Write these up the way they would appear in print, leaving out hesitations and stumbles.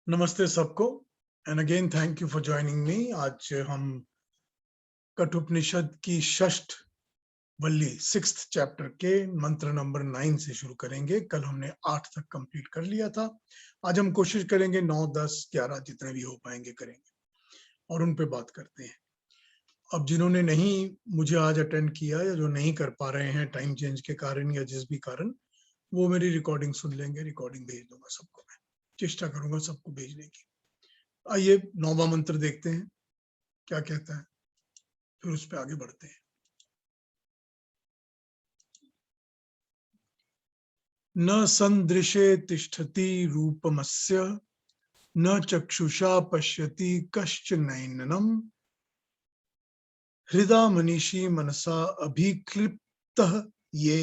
नमस्ते सबको and again thank you for joining me. आज हम कठोपनिषद की षष्ठ वल्ली 6th चैप्टर के मंत्र नंबर 9 से शुरू करेंगे। कल हमने 8 तक कंप्लीट कर लिया था। आज हम कोशिश करेंगे 9, 10, 11 जितने भी हो पाएंगे करेंगे और उन पे बात करते हैं। अब जिन्होंने नहीं मुझे आज अटेंड किया या जो नहीं कर पा रहे हैं टाइम चेंज के कारण या जिस भी कारण, वो मेरी रिकॉर्डिंग सुन लेंगे। रिकॉर्डिंग भेज दूंगा सबको, मैं चेष्टा करूंगा सबको भेजने की। आइए 9वां मंत्र देखते हैं क्या कहता है, फिर उस पर आगे बढ़ते हैं। न संदृशे तिष्ठति रूपमस्य न चक्षुषा पश्यति कश्चनैननम् हृदा मनीषी मनसा अभिक्लिप्तः ये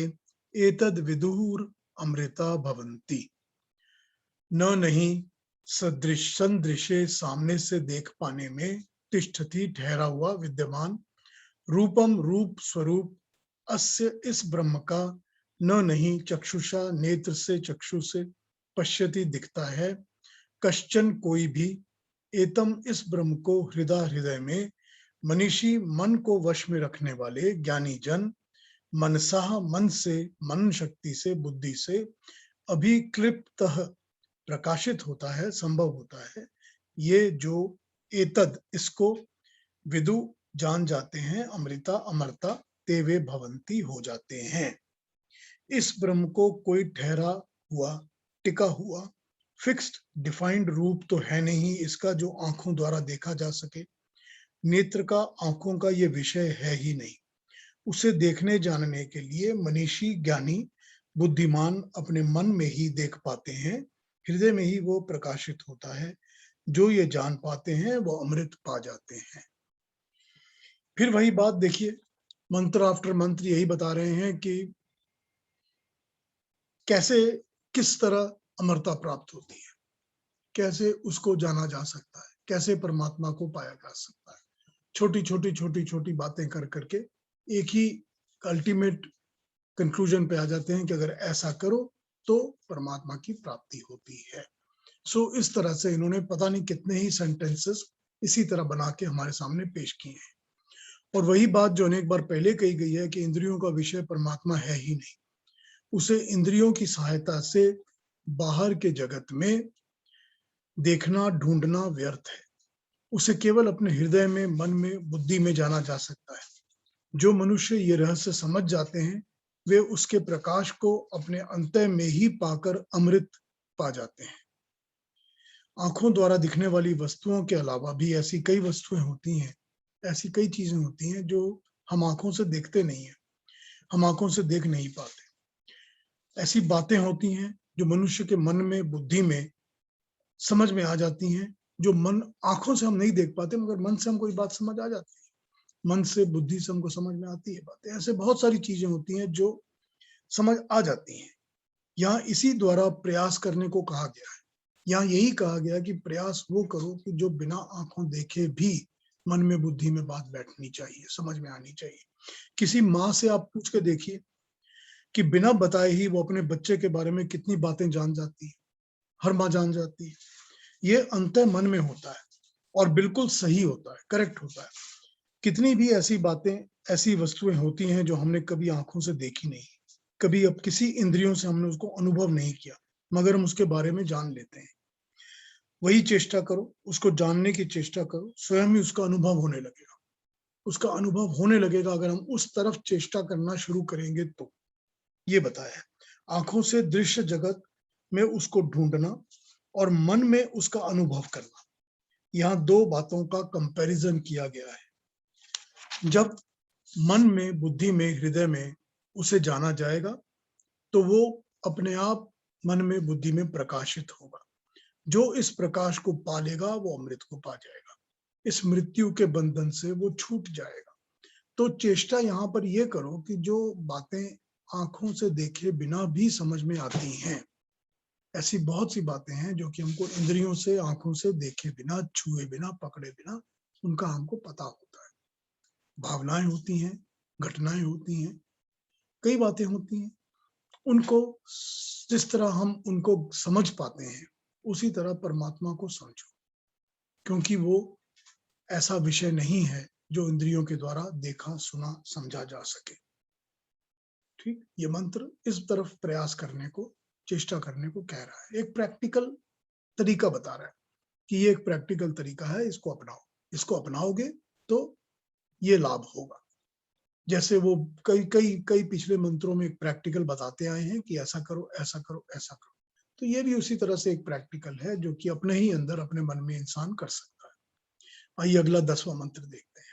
एतद् विदुर अमृता भवन्ति। न नहीं संदृशे सामने से देख पाने में, तिष्ठति ठहरा हुआ विद्यमान, रूपम रूप स्वरूप, अस्य इस ब्रह्म का, न नहीं चक्षुषा नेत्र से चक्षु से, पश्यति दिखता है, कश्चन कोई भी, एतम इस ब्रह्म को, हृदय में, मनीषी मन को वश में रखने वाले ज्ञानी जन, मनसा मन से, मन शक्ति से, बुद्धि से, अभिक्लिप्त प्रकाशित होता है, संभव होता है, ये जो एतद इसको, विदु जान जाते हैं, अमृता अमरता, ते वे भवंती हो जाते हैं। इस ब्रह्म को कोई ठहरा हुआ, टिका हुआ, फिक्स्ड डिफाइंड रूप तो है नहीं इसका जो आंखों द्वारा देखा जा सके। नेत्र का, आंखों का ये विषय है ही नहीं। उसे देखने जानने के लिए मनीषी ज्ञानी बुद्धिमान अपने मन में ही देख पाते हैं, हृदय में ही वो प्रकाशित होता है। जो ये जान पाते हैं वो अमृत पा जाते हैं। फिर वही बात देखिए, मंत्र आफ्टर मंत्र यही बता रहे हैं कि कैसे, किस तरह अमरता प्राप्त होती है, कैसे उसको जाना जा सकता है, कैसे परमात्मा को पाया जा सकता है। छोटी छोटी बातें कर करके एक ही अल्टीमेट कंक्लूजन पे आ जाते हैं कि अगर ऐसा करो तो परमात्मा की प्राप्ति होती है। सो इस तरह से इन्होंने पता नहीं कितने ही सेंटेंसेस इसी तरह बना के हमारे सामने पेश किए हैं। और वही बात जो अनेक बार पहले कही गई है कि इंद्रियों का विषय परमात्मा है ही नहीं, उसे इंद्रियों की सहायता से बाहर के जगत में देखना ढूंढना व्यर्थ है। उसे केवल अपने हृदय में, मन में, बुद्धि में जाना जा सकता है। जो मनुष्य ये रहस्य समझ जाते हैं वे उसके प्रकाश को अपने अंतः में ही पाकर अमृत पा जाते हैं। आंखों द्वारा दिखने वाली वस्तुओं के अलावा भी ऐसी कई वस्तुएं होती हैं, ऐसी कई चीजें होती हैं जो हम आंखों से देखते नहीं है, हम आंखों से देख नहीं पाते। ऐसी बातें होती हैं जो मनुष्य के मन में, बुद्धि में समझ में आ जाती हैं, जो मन आंखों से हम नहीं देख पाते मगर मन से हमको ये बात समझ आ जाती है, मन से, बुद्धि से हमको समझ में आती है बातें। ऐसे बहुत सारी चीजें होती हैं जो समझ आ जाती हैं। यहाँ इसी द्वारा प्रयास करने को कहा गया है। यहाँ यही कहा गया कि प्रयास वो करो कि जो बिना आंखों देखे भी मन में, बुद्धि में बात बैठनी चाहिए, समझ में आनी चाहिए। किसी माँ से आप पूछ के देखिए कि बिना बताए ही वो अपने बच्चे के बारे में कितनी बातें जान जाती है। हर माँ जान जाती है। ये अंतः मन में होता है और बिल्कुल सही होता है, करेक्ट होता है। कितनी भी ऐसी बातें, ऐसी वस्तुएं होती हैं जो हमने कभी आंखों से देखी नहीं, कभी अब किसी इंद्रियों से हमने उसको अनुभव नहीं किया, मगर हम उसके बारे में जान लेते हैं। वही चेष्टा करो, उसको जानने की चेष्टा करो, स्वयं ही उसका अनुभव होने लगेगा। उसका अनुभव होने लगेगा अगर हम उस तरफ चेष्टा करना शुरू करेंगे तो। ये बताया है, आंखों से दृश्य जगत में उसको ढूंढना और मन में उसका अनुभव करना। यहाँ दो बातों का कंपैरिजन किया गया है। जब मन में, बुद्धि में, हृदय में उसे जाना जाएगा तो वो अपने आप मन में, बुद्धि में प्रकाशित होगा। जो इस प्रकाश को पा लेगा वो अमृत को पा जाएगा, इस मृत्यु के बंधन से वो छूट जाएगा। तो चेष्टा यहाँ पर ये करो कि जो बातें आंखों से देखे बिना भी समझ में आती हैं, ऐसी बहुत सी बातें हैं जो कि हमको इंद्रियों से, आंखों से देखे बिना, छुए बिना, पकड़े बिना उनका हमको पता होता है। भावनाएं होती हैं, घटनाएं होती हैं, कई बातें होती हैं। उनको जिस तरह हम उनको समझ पाते हैं, उसी तरह परमात्मा को समझो, क्योंकि वो ऐसा विषय नहीं है जो इंद्रियों के द्वारा देखा सुना समझा जा सके। ठीक, ये मंत्र इस तरफ प्रयास करने को, चेष्टा करने को कह रहा है, एक प्रैक्टिकल तरीका बता रहा है कि ये एक प्रैक्टिकल तरीका है, इसको अपनाओ, इसको अपनाओगे तो ये लाभ होगा। जैसे वो कई कई कई पिछले मंत्रों में एक प्रैक्टिकल बताते आए हैं कि ऐसा करो, ऐसा करो, ऐसा करो, तो ये भी उसी तरह से एक प्रैक्टिकल है जो कि अपने ही अंदर, अपने मन में इंसान कर सकता है। आइए अगला 10वां मंत्र देखते हैं।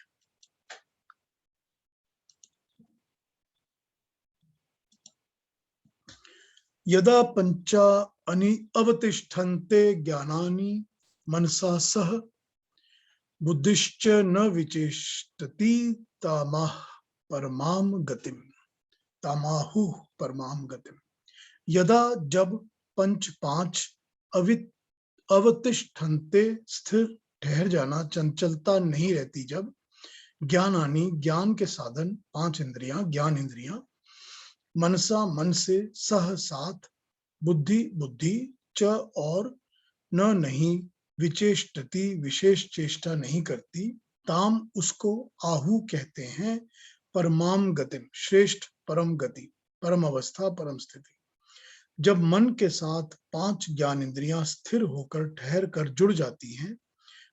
यदा पंचा अनि अवतिष्ठन्ते ज्ञानानि मनसा सह बुद्धिश्च न विचेष्टति तामाह परमाम गतिम, तामाहु परमाम गतिम। यदा जब पंच पांच अवतिष्ठन्ते स्थिर ठहर जाना, चंचलता नहीं रहती जब, ज्ञानानि ज्ञान के साधन, पांच इंद्रियां ज्ञान इंद्रियां, मनसा मन से, सह साथ, बुद्धि बुद्धि, च और, न नहीं, विचेष्टति विशेष चेष्टा नहीं करती, ताम उसको आहु कहते हैं, परमाम गतिम श्रेष्ठ परम गति, परम अवस्था, परम स्थिति। जब मन के साथ पांच ज्ञान इंद्रियां स्थिर होकर ठहर कर जुड़ जाती हैं,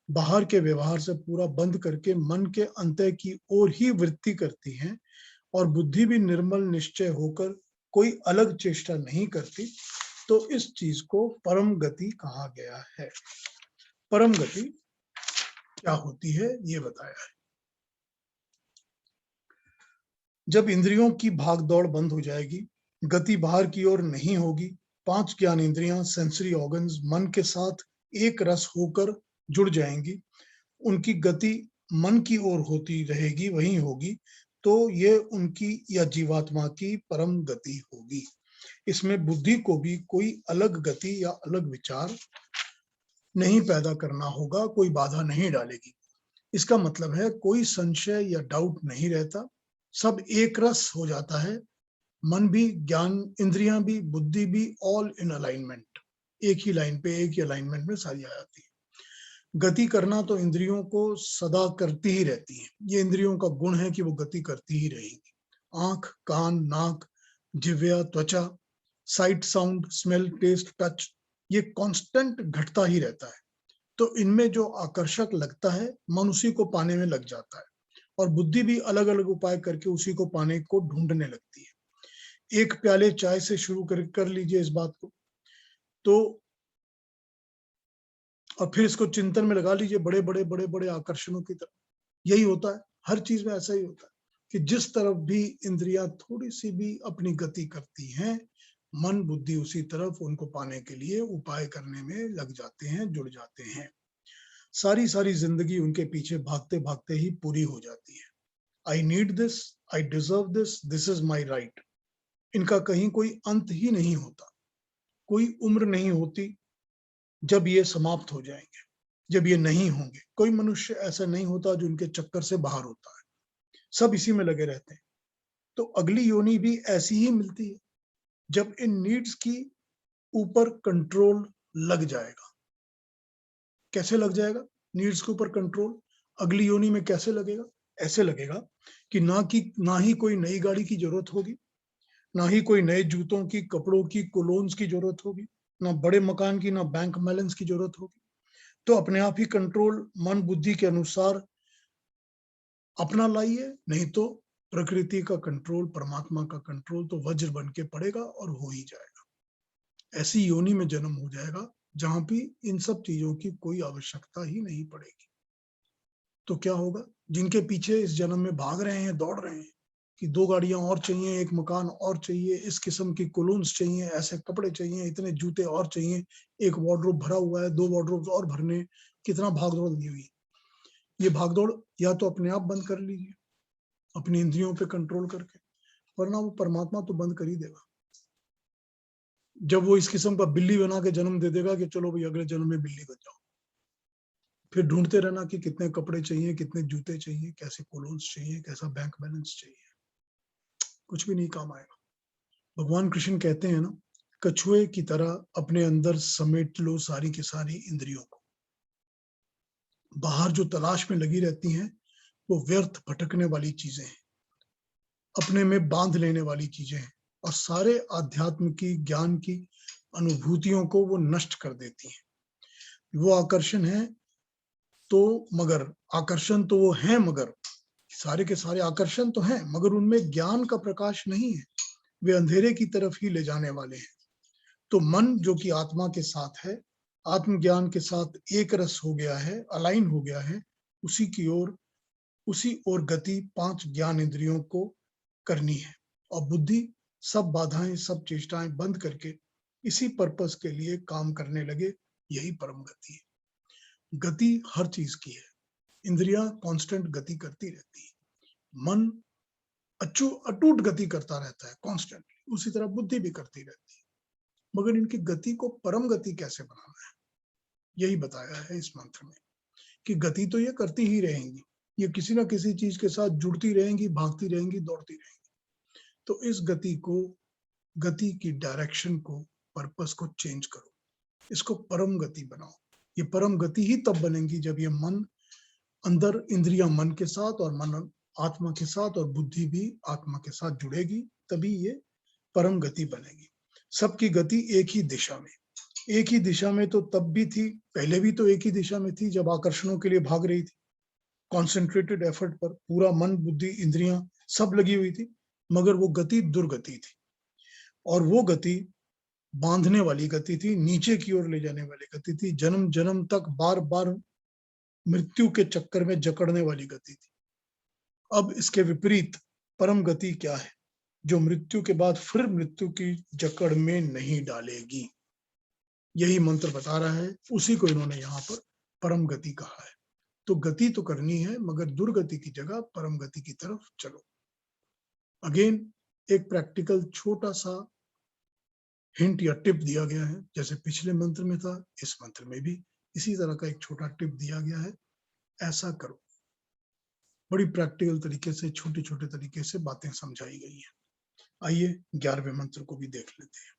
बाहर के व्यवहार से पूरा बंद करके मन के अंतः की ओर ही वृत्ति करती हैं, और बुद्धि भी निर्मल निश्चय होकर कोई अलग चेष्टा नहीं करती, तो इस चीज को परम गति कहा गया है। परम गति क्या होती है ये बताया है। जब इंद्रियों की भागदौड़ बंद हो जाएगी, गति बाहर की ओर नहीं होगी, पांच ज्ञान इंद्रियां सेंसरी ऑर्गन्स मन के साथ एक रस होकर जुड़ जाएंगी, उनकी गति मन की ओर होती रहेगी, वहीं होगी, तो ये उनकी या जीवात्मा की परम गति होगी। इसमें बुद्धि को भी कोई अलग गति या अलग विचार नहीं पैदा करना होगा, कोई बाधा नहीं डालेगी। इसका मतलब है कोई संशय या डाउट नहीं रहता, सब एक रस हो जाता है, मन भी, ज्ञान इंद्रियां भी, बुद्धि भी, ऑल इन अलाइनमेंट, एक ही लाइन पे, एक ही अलाइनमेंट में सारी आ जाती है। गति करना तो इंद्रियों को सदा करती ही रहती है, ये इंद्रियों का गुण है कि वो गति करती ही रहेगी। आंख, कान, नाक, जिह्वा, त्वचा, sight, sound, smell, taste, touch, ये कांस्टेंट घटता ही रहता है। तो इनमें जो आकर्षक लगता है, मन उसी को पाने में लग जाता है, और बुद्धि भी अलग अलग उपाय करके उसी को पाने को ढूंढने लगती है। एक प्याले चाय से शुरू कर लीजिए इस बात को, तो और फिर इसको चिंतन में लगा लीजिए बड़े बड़े बड़े बड़े आकर्षणों की तरफ। यही होता है, हर चीज में ऐसा ही होता है कि जिस तरफ भी इंद्रियां थोड़ी सी भी अपनी गति करती हैं, मन बुद्धि उसी तरफ उनको पाने के लिए उपाय करने में लग जाते हैं, जुड़ जाते हैं। सारी सारी जिंदगी उनके पीछे भागते भागते ही पूरी हो जाती है। I need this, I deserve this, this is my right, इनका कहीं कोई अंत ही नहीं होता, कोई उम्र नहीं होती जब ये समाप्त हो जाएंगे, जब ये नहीं होंगे। कोई मनुष्य ऐसा नहीं होता जो इनके चक्कर से बाहर होता है, सब इसी में लगे रहते हैं। तो अगली योनि भी ऐसी ही मिलती है जब इन नीड्स की ऊपर कंट्रोल लग जाएगा। कैसे लग जाएगा नीड्स के ऊपर कंट्रोल? अगली योनि में कैसे लगेगा? ऐसे लगेगा कि ना ही कोई नई गाड़ी की जरूरत होगी, ना ही कोई नए जूतों की, कपड़ों की, कोलोन्स की जरूरत होगी, ना बड़े मकान की, ना बैंक बैलेंस की जरूरत होगी। तो अपने आप ही कंट्रोल मन बुद्धि के अनुसार अपना लाइए, नहीं तो प्रकृति का कंट्रोल, परमात्मा का कंट्रोल तो वज्र बन के पड़ेगा और हो ही जाएगा। ऐसी योनि में जन्म हो जाएगा जहां भी इन सब चीजों की कोई आवश्यकता ही नहीं पड़ेगी। तो क्या होगा? जिनके पीछे इस जन्म में भाग रहे हैं, दौड़ रहे हैं कि 2 गाड़ियां और चाहिए, एक मकान और चाहिए, इस किस्म की कोलोन्स चाहिए, ऐसे कपड़े चाहिए, इतने जूते और चाहिए, एक वार्डरोब भरा हुआ है, 2 वार्डरोब और भरने, कितना भागदौड़ लगी हुई। ये भागदौड़ या तो अपने आप बंद कर लीजिए अपनी इंद्रियों पे कंट्रोल करके, वरना वो परमात्मा तो बंद कर ही देगा। जब वो इस किस्म का बिल्ली बना के जन्म दे देगा कि चलो भाई अगले जन्म में बिल्ली बन जाओ, फिर ढूंढते रहना कि कितने कपड़े चाहिए, कितने जूते चाहिए, कैसे कोलोन्स चाहिए, कैसा बैंक बैलेंस चाहिए, कुछ भी नहीं काम आएगा। भगवान कृष्ण कहते हैं ना, कछुए की तरह अपने अंदर समेट लो सारी की सारी इंद्रियों को। बाहर जो तलाश में लगी रहती हैं वो व्यर्थ भटकने वाली चीजें हैं, अपने में बांध लेने वाली चीजें हैं, और सारे आध्यात्म की, ज्ञान की अनुभूतियों को वो नष्ट कर देती हैं। वो आकर्षण है तो, मगर आकर्षण तो वो है, मगर सारे के सारे आकर्षण तो हैं, मगर उनमें ज्ञान का प्रकाश नहीं है, वे अंधेरे की तरफ ही ले जाने वाले हैं। तो मन जो कि आत्मा के साथ है, आत्मज्ञान के साथ एक रस हो गया है, अलाइन हो गया है, उसी ओर गति 5 ज्ञान इंद्रियों को करनी है, और बुद्धि सब बाधाएं, सब चेष्टाएं बंद करके इसी पर्पस के लिए काम करने लगे। यही परम गति है। गति हर चीज की है। इंद्रियां कांस्टेंट गति करती रहती है, मन अटूट गति करता रहता है कांस्टेंटली, उसी तरह बुद्धि भी करती रहती है। मगर इनकी गति को परम गति कैसे बनाना है, यही बताया है इस मंत्र में, कि गति तो ये करती ही रहेंगी, ये किसी ना किसी चीज के साथ जुड़ती रहेंगी, भागती रहेंगी, दौड़ती रहेंगी। तो इस गति की डायरेक्शन को, पर्पस को चेंज करो, इसको परम गति बनाओ। ये परम गति ही तब बनेगी जब ये मन अंदर, इंद्रियां मन के साथ और मन आत्मा के साथ और बुद्धि भी आत्मा के साथ जुड़ेगी, तभी ये परम गति बनेगी। सबकी गति एक ही दिशा में, एक ही दिशा में तो तब भी थी, पहले भी तो एक ही दिशा में थी जब आकर्षणों के लिए भाग रही थी, कॉन्सेंट्रेटेड एफर्ट पर पूरा मन, बुद्धि, इंद्रियां सब लगी हुई थी, मगर वो गति दुर्गति थी, और वो गति बांधने वाली गति थी, नीचे की ओर ले जाने वाली गति थी, जन्म जन्म तक बार बार मृत्यु के चक्कर में जकड़ने वाली गति थी। अब इसके विपरीत परम गति क्या है, जो मृत्यु के बाद फिर मृत्यु की जकड़ में नहीं डालेगी। यही मंत्र बता रहा है, उसी को इन्होंने यहाँ पर परम गति कहा है। तो गति तो करनी है, मगर दुर्गति की जगह परम गति की तरफ चलो। अगेन एक प्रैक्टिकल छोटा सा हिंट या टिप दिया गया है, जैसे पिछले मंत्र में था, इस मंत्र में भी इसी तरह का एक छोटा टिप दिया गया है। ऐसा करो, बड़ी प्रैक्टिकल तरीके से, छोटे छोटे तरीके से बातें समझाई गई हैं। आइए 11वें मंत्र को भी देख लेते हैं।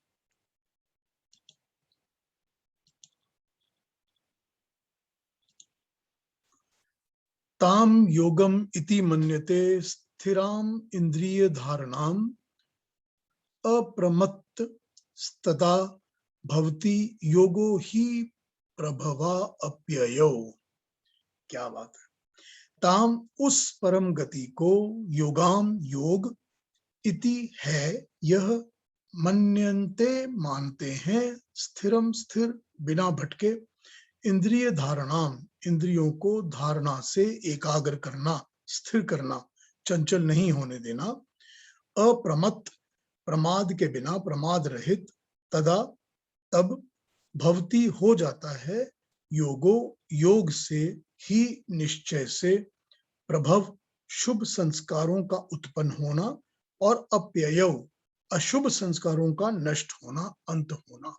ताम योगम इति मन्यते स्थिराम इंद्रिय धारणाम अप्रमत्त तदा भवति योगो ही प्रभवा अप्ययो। क्या बात है। ताम उस परम गति को, योगाम योग, इति है यह, मन्यन्ते मानते हैं, स्थिरम स्थिर बिना भटके, इंद्रिय धारणाम इंद्रियों को धारणा से एकाग्र करना, स्थिर करना, चंचल नहीं होने देना, अप्रमत्त प्रमाद के बिना, प्रमाद रहित, तदा तब, भवती हो जाता है, योगो योग से ही, निश्चय से, प्रभव शुभ संस्कारों का उत्पन्न होना, और अप्ययौ अशुभ संस्कारों का नष्ट होना, अंत होना।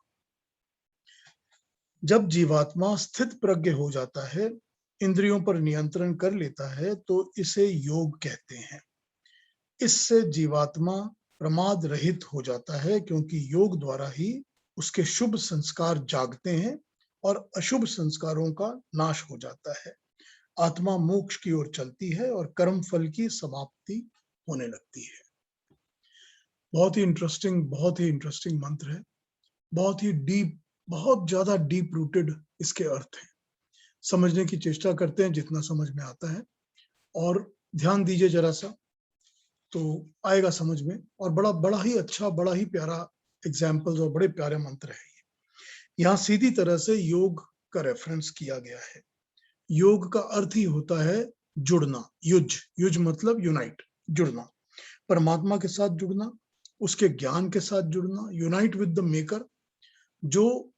जब जीवात्मा स्थित प्रज्ञ हो जाता है, इंद्रियों पर नियंत्रण कर लेता है, तो इसे योग कहते हैं। इससे जीवात्मा प्रमाद रहित हो जाता है, क्योंकि योग द्वारा ही उसके शुभ संस्कार जागते हैं और अशुभ संस्कारों का नाश हो जाता है। आत्मा मोक्ष की ओर चलती है और कर्म फल की समाप्ति होने लगती है। बहुत ही इंटरेस्टिंग मंत्र है, बहुत ही डीप, बहुत ज्यादा डीप रूटेड इसके अर्थ हैं। समझने की चेष्टा करते हैं जितना समझ में आता है, और ध्यान दीजिए जरा सा तो आएगा समझ में। और बड़ा ही अच्छा, बड़ा ही प्यारा एग्जाम्पल्स और बड़े प्यारे मंत्र है ये। यहाँ सीधी तरह से योग का रेफरेंस किया गया है। योग का अर्थ ही होता है जुड़ना, युज मतलब यूनाइट, जुड़ना, परमात्मा के साथ जुड़ना, उसके ज्ञान के साथ जुड़ना, यूनाइट विद द मेकर, जो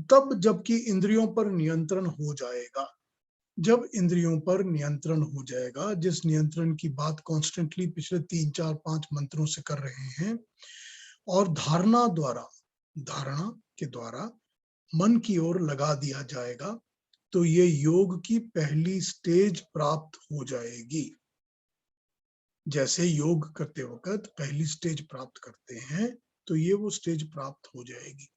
तब जबकि इंद्रियों पर नियंत्रण हो जाएगा। जब इंद्रियों पर नियंत्रण हो जाएगा, जिस नियंत्रण की बात कॉन्स्टेंटली पिछले 3, 4, 5 मंत्रों से कर रहे हैं, और धारणा के द्वारा मन की ओर लगा दिया जाएगा, तो ये योग की पहली स्टेज प्राप्त हो जाएगी। जैसे योग करते वक्त पहली स्टेज प्राप्त करते हैं, तो ये वो स्टेज प्राप्त हो जाएगी।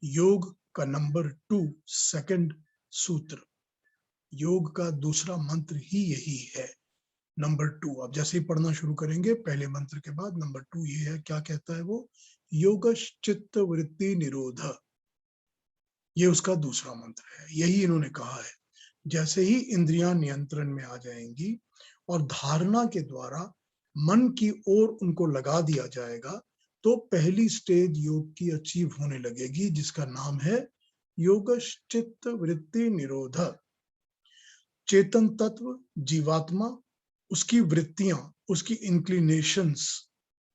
योग का नंबर 2 सेकंड सूत्र, योग का दूसरा मंत्र ही यही है, नंबर 2। अब जैसे ही पढ़ना शुरू करेंगे पहले मंत्र के बाद नंबर 2 ये है, क्या कहता है वो, योगश्चित्त वृत्ति निरोध, ये उसका दूसरा मंत्र है। यही इन्होंने कहा है, जैसे ही इंद्रियां नियंत्रण में आ जाएंगी और धारणा के द्वारा मन की ओर उनको लगा दिया जाएगा, तो पहली स्टेज योग की अचीव होने लगेगी, जिसका नाम है योगश्चित्त वृत्ति निरोध। चेतन तत्व, जीवात्मा, उसकी वृत्तियां, उसकी इंक्लिनेशंस,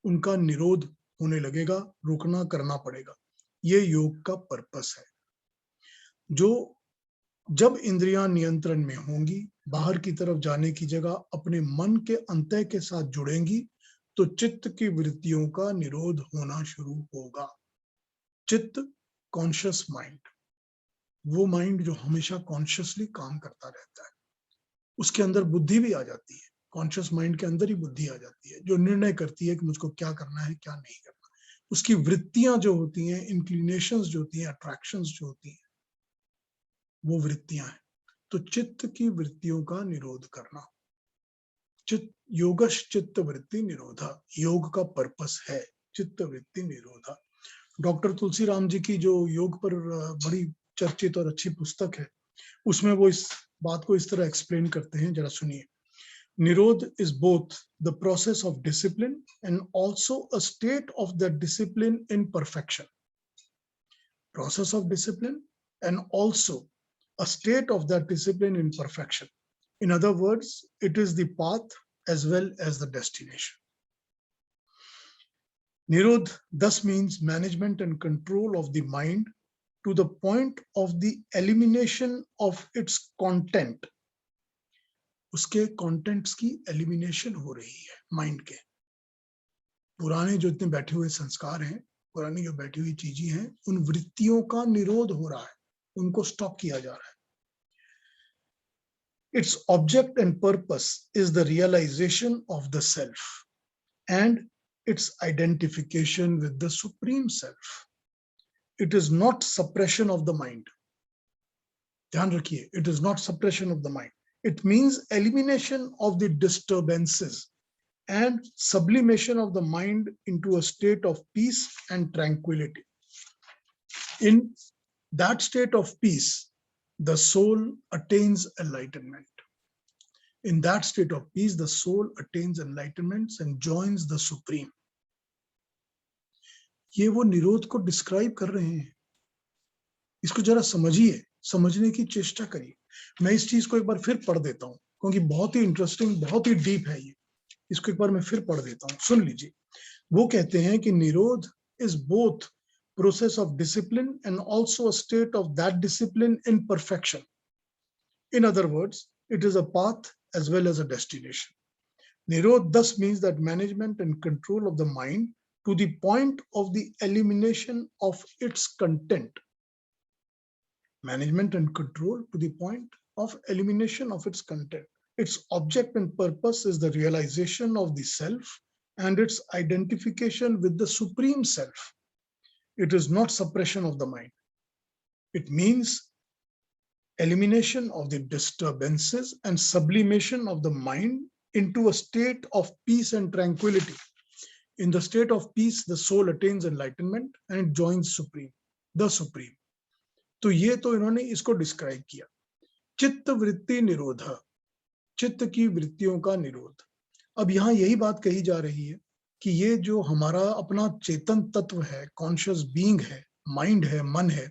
उनका निरोध होने लगेगा, रोकना करना पड़ेगा। ये योग का पर्पस है। जो जब इंद्रियां नियंत्रण में होंगी, बाहर की तरफ जाने की जगह अपने मन के अंतः के साथ जुड़ेंगी, तो चित्त की वृत्तियों का निरोध होना शुरू होगा। चित्त, कॉन्शियस माइंड, वो माइंड जो हमेशा कॉन्शियसली काम करता रहता है, उसके अंदर बुद्धि भी आ जाती है, कॉन्शियस माइंड के अंदर ही बुद्धि आ जाती है, जो निर्णय करती है कि मुझको क्या करना है क्या नहीं करना। उसकी वृत्तियां जो होती हैं, इंक्लिनेशंस जो होती हैं, अट्रैक्शंस जो होती हैं, वो वृत्तियां हैं। तो चित्त की वृत्तियों का निरोध करना, योगश चित्त वृत्ति निरोधा, योग का पर्पस है चित्त वृत्ति निरोधा। डॉक्टर तुलसीराम जी की जो योग पर बड़ी चर्चित और अच्छी पुस्तक है, उसमें वो इस बात को इस तरह एक्सप्लेन करते हैं, जरा सुनिए। निरोध is both the process of discipline and also a state of that discipline in perfection. Process of discipline and also a state of that discipline in perfection. In other words, it is the path as well as the destination. Nirodh thus means management and control of the mind to the point of the elimination of its content. उसके contents की elimination हो रही है mind के। पुराने जो इतने बैठे हुए संस्कार हैं, पुरानी जो बैठी हुई चीजें हैं, उन वृत्तियों का निरोध हो रहा है, उनको स्टॉप किया जा रहा है। Its object and purpose is the realization of the self and its identification with the supreme self. It is not suppression of the mind. ध्यान रखिए, it is not suppression of the mind. It means elimination of the disturbances and sublimation of the mind into a state of peace and tranquility. In that state of peace, the soul attains enlightenment. In that state of peace, the soul attains enlightenment and joins the supreme. ये वो निरोध को describe कर रहे हैं, इसको जरा समझिए, समझने की चेष्टा करिए। मैं इस चीज को एक बार फिर पढ़ देता हूँ, क्योंकि बहुत ही इंटरेस्टिंग, बहुत ही डीप है ये। इसको एक बार मैं फिर पढ़ देता हूँ, सुन लीजिए। वो कहते हैं कि निरोध is both process of discipline and also a state of that discipline in perfection. In other words, it is a path as well as a destination. Nirodh thus means that management and control of the mind to the point of the elimination of its content. Management and control to the point of elimination of its content. Its object and purpose is the realization of the self and its identification with the supreme self. It is not suppression of the mind. It means elimination of the disturbances and sublimation of the mind into a state of peace and tranquility. In the state of peace, the soul attains enlightenment and it joins supreme, the supreme. तो ये तो इन्होंने इसको describe किया, चित्त वृत्ति निरोध, चित्त की वृत्तियों का निरोध। अब यहाँ यही बात कही जा रही है कि ये जो हमारा अपना चेतन तत्व है, कॉन्शियस बीइंग है, माइंड है, मन है,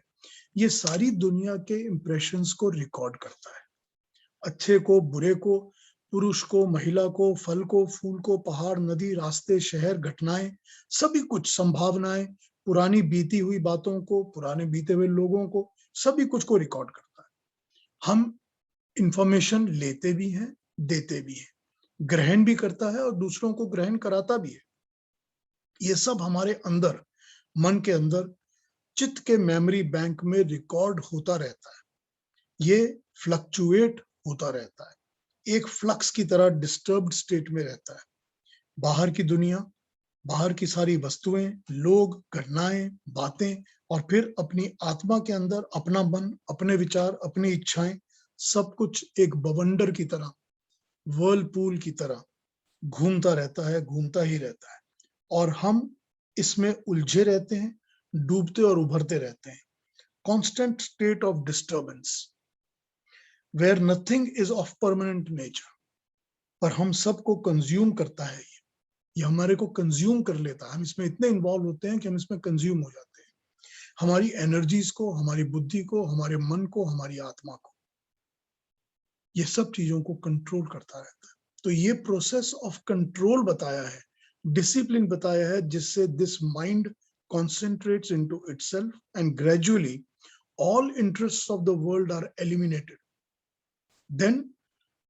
ये सारी दुनिया के इंप्रेशंस को रिकॉर्ड करता है। अच्छे को, बुरे को, पुरुष को, महिला को, फल को, फूल को, पहाड़, नदी, रास्ते, शहर, घटनाएं, सभी कुछ, संभावनाएं, पुरानी बीती हुई बातों को, पुराने बीते हुए लोगों को, सभी कुछ को रिकॉर्ड करता है। हम इंफॉर्मेशन लेते भी हैं, देते भी हैं, ग्रहण भी करता है और दूसरों को ग्रहण कराता भी है। ये सब हमारे अंदर, मन के अंदर, चित्त के मेमोरी बैंक में रिकॉर्ड होता रहता है। ये फ्लक्चुएट होता रहता है, एक फ्लक्स की तरह डिस्टर्ब्ड स्टेट में रहता है। बाहर की दुनिया, बाहर की सारी वस्तुएं, लोग, घटनाएं, बातें और फिर अपनी आत्मा के अंदर अपना मन, अपने विचार, अपनी इच्छाएं, सब कुछ एक बवंडर की तरह, वर्लपूल की तरह घूमता रहता है, घूमता ही रहता है और हम इसमें उलझे रहते हैं, डूबते और उभरते रहते हैं। Constant state of disturbance where nothing is of permanent nature. पर हम सबको कंज्यूम करता है, ये हमारे को कंज्यूम कर लेता है। हम इसमें इतने इन्वॉल्व होते हैं कि हम इसमें कंज्यूम हो जाते हैं, हमारी एनर्जीज को, हमारी बुद्धि को, हमारे मन को, हमारी आत्मा को। ये सब चीजों को कंट्रोल करता रहता है। तो ये प्रोसेस ऑफ कंट्रोल बताया है, डिसिप्लिन बताया है, जिससे this mind concentrates into itself and gradually all interests of the world are eliminated. Then,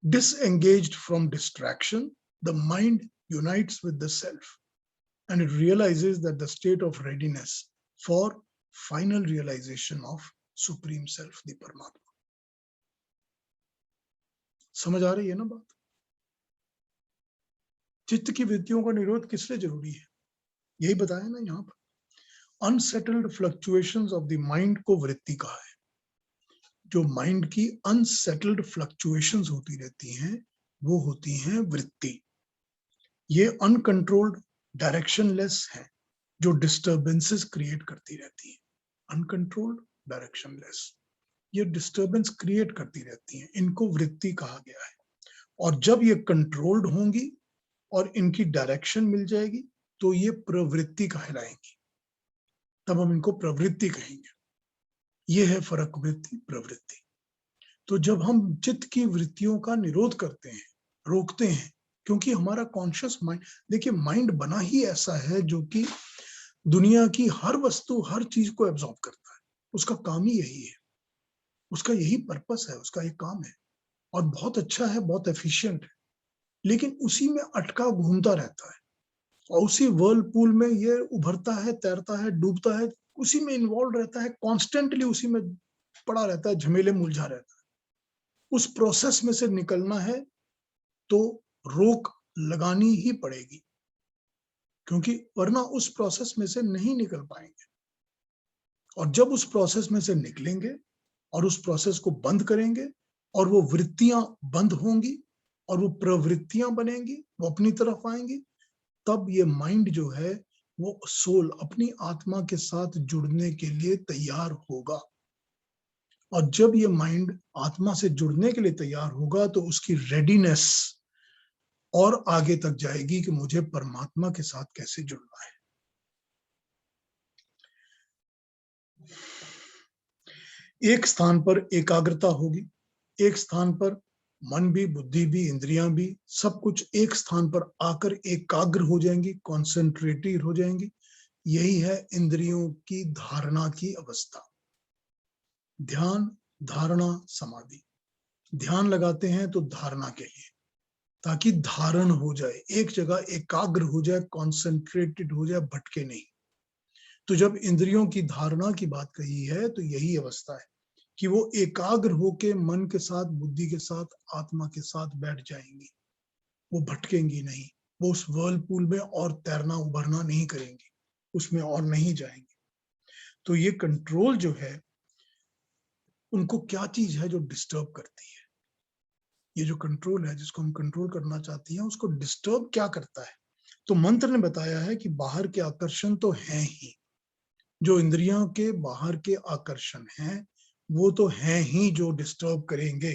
disengaged from distraction, the mind unites with the self and it realizes that the state of readiness for final realization of supreme self, the Paramatma. समझ आ रही है ना बात? चित्त की वृत्तियों का निरोध किस लिए जरूरी है, यही बताया ना यहाँ पर। Unsettled fluctuations of the mind को वृत्ति कहा है। जो माइंड की अनसेटल्ड फ्लक्चुएशंस होती रहती हैं वो होती हैं वृत्ति। ये अनकंट्रोल्ड, डायरेक्शनलेस है, जो डिस्टर्बेंसेस क्रिएट करती रहती है। अनकंट्रोल्ड, डायरेक्शनलेस, ये डिस्टर्बेंस क्रिएट करती रहती हैं, इनको वृत्ति कहा गया है। और जब ये कंट्रोल्ड होंगी और इनकी डायरेक्शन मिल जाएगी तो ये प्रवृत्ति कहलाएंगी, तब हम इनको प्रवृत्ति कहेंगे। ये है फर्क, वृत्ति, प्रवृत्ति। तो जब हम चित्त की वृत्तियों का निरोध करते हैं, रोकते हैं, क्योंकि हमारा कॉन्शियस माइंड, देखिए माइंड बना ही ऐसा है जो कि दुनिया की हर वस्तु, हर चीज को एब्जॉर्ब करता है। उसका काम ही यही है, उसका यही पर्पस है, उसका ये काम है और बहुत अच्छा है, बहुत एफिशिएंट है। लेकिन उसी में अटका घूमता रहता है और उसी वर्लपूल में ये उभरता है, तैरता है, डूबता है, उसी में इन्वॉल्व रहता है, कॉन्स्टेंटली उसी में पड़ा रहता है, झमेले में उलझा रहता है। उस प्रोसेस में से निकलना है तो रोक लगानी ही पड़ेगी, क्योंकि वरना उस प्रोसेस में से नहीं निकल पाएंगे। और जब उस प्रोसेस में से निकलेंगे और उस प्रोसेस को बंद करेंगे और वो वृत्तियां बंद होंगी और वो प्रवृत्तियां बनेंगी, वो अपनी तरफ आएंगी, तब ये माइंड जो है वो सोल, अपनी आत्मा के साथ जुड़ने के लिए तैयार होगा। और जब ये माइंड आत्मा से जुड़ने के लिए तैयार होगा तो उसकी रेडीनेस और आगे तक जाएगी कि मुझे परमात्मा के साथ कैसे जुड़ना है। एक स्थान पर एकाग्रता होगी, एक स्थान पर मन भी, बुद्धि भी, इंद्रियां भी, सब कुछ एक स्थान पर आकर एकाग्र हो जाएंगी, कॉन्सेंट्रेटेड हो जाएंगी। यही है इंद्रियों की धारणा की अवस्था। ध्यान, धारणा, समाधि। ध्यान लगाते हैं तो धारणा के लिए, ताकि धारण हो जाए, एक जगह एकाग्र हो जाए, कॉन्सेंट्रेटेड हो जाए, भटके नहीं। तो जब इंद्रियों की धारणा की बात कही है तो यही अवस्था है कि वो एकाग्र होके मन के साथ, बुद्धि के साथ, आत्मा के साथ बैठ जाएंगी, वो भटकेंगी नहीं, वो उस वर्लपूल में और तैरना उभरना नहीं करेंगी, उसमें और नहीं जाएंगी। तो ये कंट्रोल जो है, उनको क्या चीज है जो डिस्टर्ब करती है? ये जो कंट्रोल है जिसको हम कंट्रोल करना चाहती हैं, उसको डिस्टर्ब क्या करता है? तो मंत्र ने बताया है कि बाहर के आकर्षण तो हैं ही, जो इंद्रियों के बाहर के आकर्षण हैं वो तो हैं ही जो डिस्टर्ब करेंगे।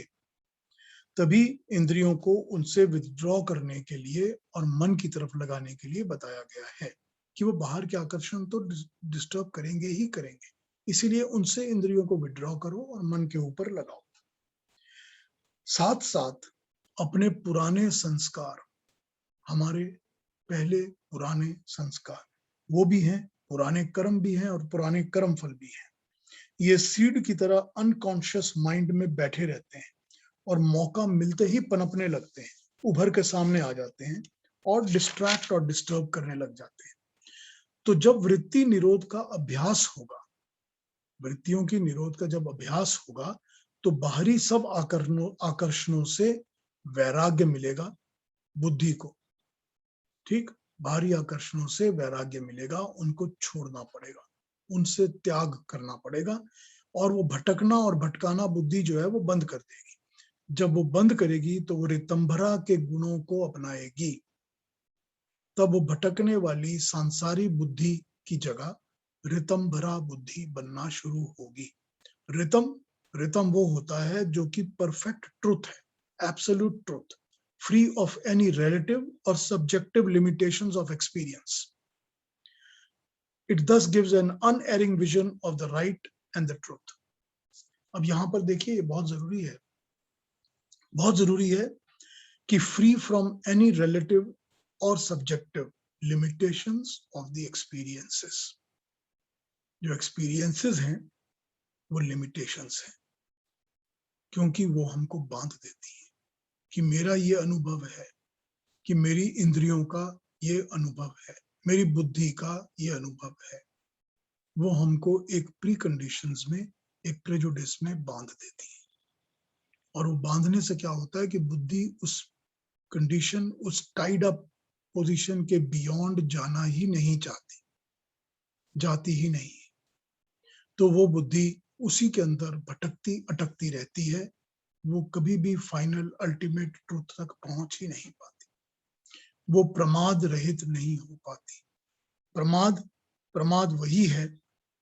तभी इंद्रियों को उनसे विथड्रॉ करने के लिए और मन की तरफ लगाने के लिए बताया गया है कि वो बाहर के आकर्षण तो डिस्टर्ब करेंगे ही करेंगे, इसीलिए उनसे इंद्रियों को विथड्रॉ करो और मन के ऊपर लगाओ। साथ साथ अपने पुराने संस्कार, हमारे पहले पुराने संस्कार वो भी हैं, पुराने कर्म भी हैं और पुराने कर्म फल भी हैं। ये सीड की तरह अनकॉन्शियस माइंड में बैठे रहते हैं और मौका मिलते ही पनपने लगते हैं, उभर के सामने आ जाते हैं और डिस्ट्रैक्ट और डिस्टर्ब करने लग जाते हैं। तो जब वृत्ति निरोध का अभ्यास होगा, वृत्तियों की निरोध का जब अभ्यास होगा तो बाहरी सब आकर्षणों से वैराग्य मिलेगा बुद्धि को, ठीक। बाहरी आकर्षणों से वैराग्य मिलेगा, उनको छोड़ना पड़ेगा, उनसे त्याग करना पड़ेगा, और वो भटकना और भटकाना बुद्धि जो है वो बंद कर देगी। जब वो बंद करेगी तो वो ऋतंभरा के गुणों को अपनाएगी। तब वो भटकने वाली सांसारिक बुद्धि की जगह ऋतंभरा बुद्धि बनना शुरू होगी। रितम रितम वो होता है जो कि परफेक्ट ट्रुथ है, absolute truth, free of any relative और subjective limitations of experience. It thus gives an unerring vision of the right and the truth. अब यहां पर देखिए, ये बहुत जरूरी है कि फ्री फ्रॉम एनी रिलेटिव और subjective limitations of the experiences. जो एक्सपीरियंसेस हैं वो लिमिटेशंस हैं, क्योंकि वो हमको बांध देती है कि मेरा ये अनुभव है, कि मेरी इंद्रियों का ये अनुभव है, मेरी बुद्धि का ये अनुभव है। वो हमको एक प्री कंडीशंस में, एक प्रेजुडिस में बांध देती है। और वो बांधने से क्या होता है कि बुद्धि उस कंडीशन, उस टाइड अप पोजीशन के बियॉन्ड जाना ही नहीं चाहती, जाती ही नहीं है। तो वो बुद्धि उसी के अंदर भटकती अटकती रहती है, वो कभी भी फाइनल अल्टीमेट ट्रूथ तक पहुंच ही नहीं पाती, वो प्रमाद रहित नहीं हो पाती। प्रमाद वही है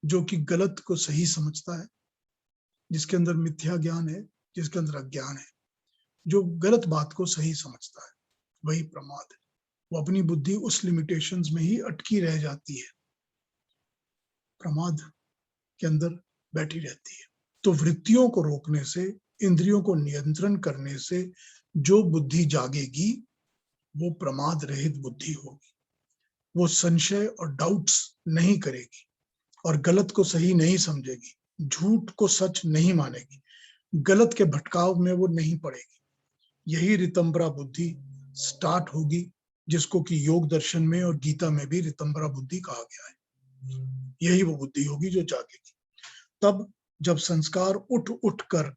जो कि गलत को सही समझता है, जिसके अंदर मिथ्या ज्ञान है, जिसके अंदर अज्ञान है। जो गलत बात को सही समझता है वही प्रमाद है। वो अपनी बुद्धि उस लिमिटेशंस में ही अटकी रह जाती है, प्रमाद के अंदर बैठी रहती है। तो वृत्तियों को रोकने से, इंद्रियों को नियंत्रण करने से जो बुद्धि जागेगी वो प्रमाद रहित बुद्धि होगी। वो संशय और डाउट्स नहीं करेगी, और गलत को सही नहीं समझेगी, झूठ को सच नहीं मानेगी, गलत के भटकाव में वो नहीं पड़ेगी। यही ऋतंभरा बुद्धि स्टार्ट होगी, जिसको कि योग दर्शन में और गीता में भी ऋतंभरा बुद्धि कहा गया है। यही वो बुद्धि होगी जो जागेगी। तब जब संस्कार उठ उठ कर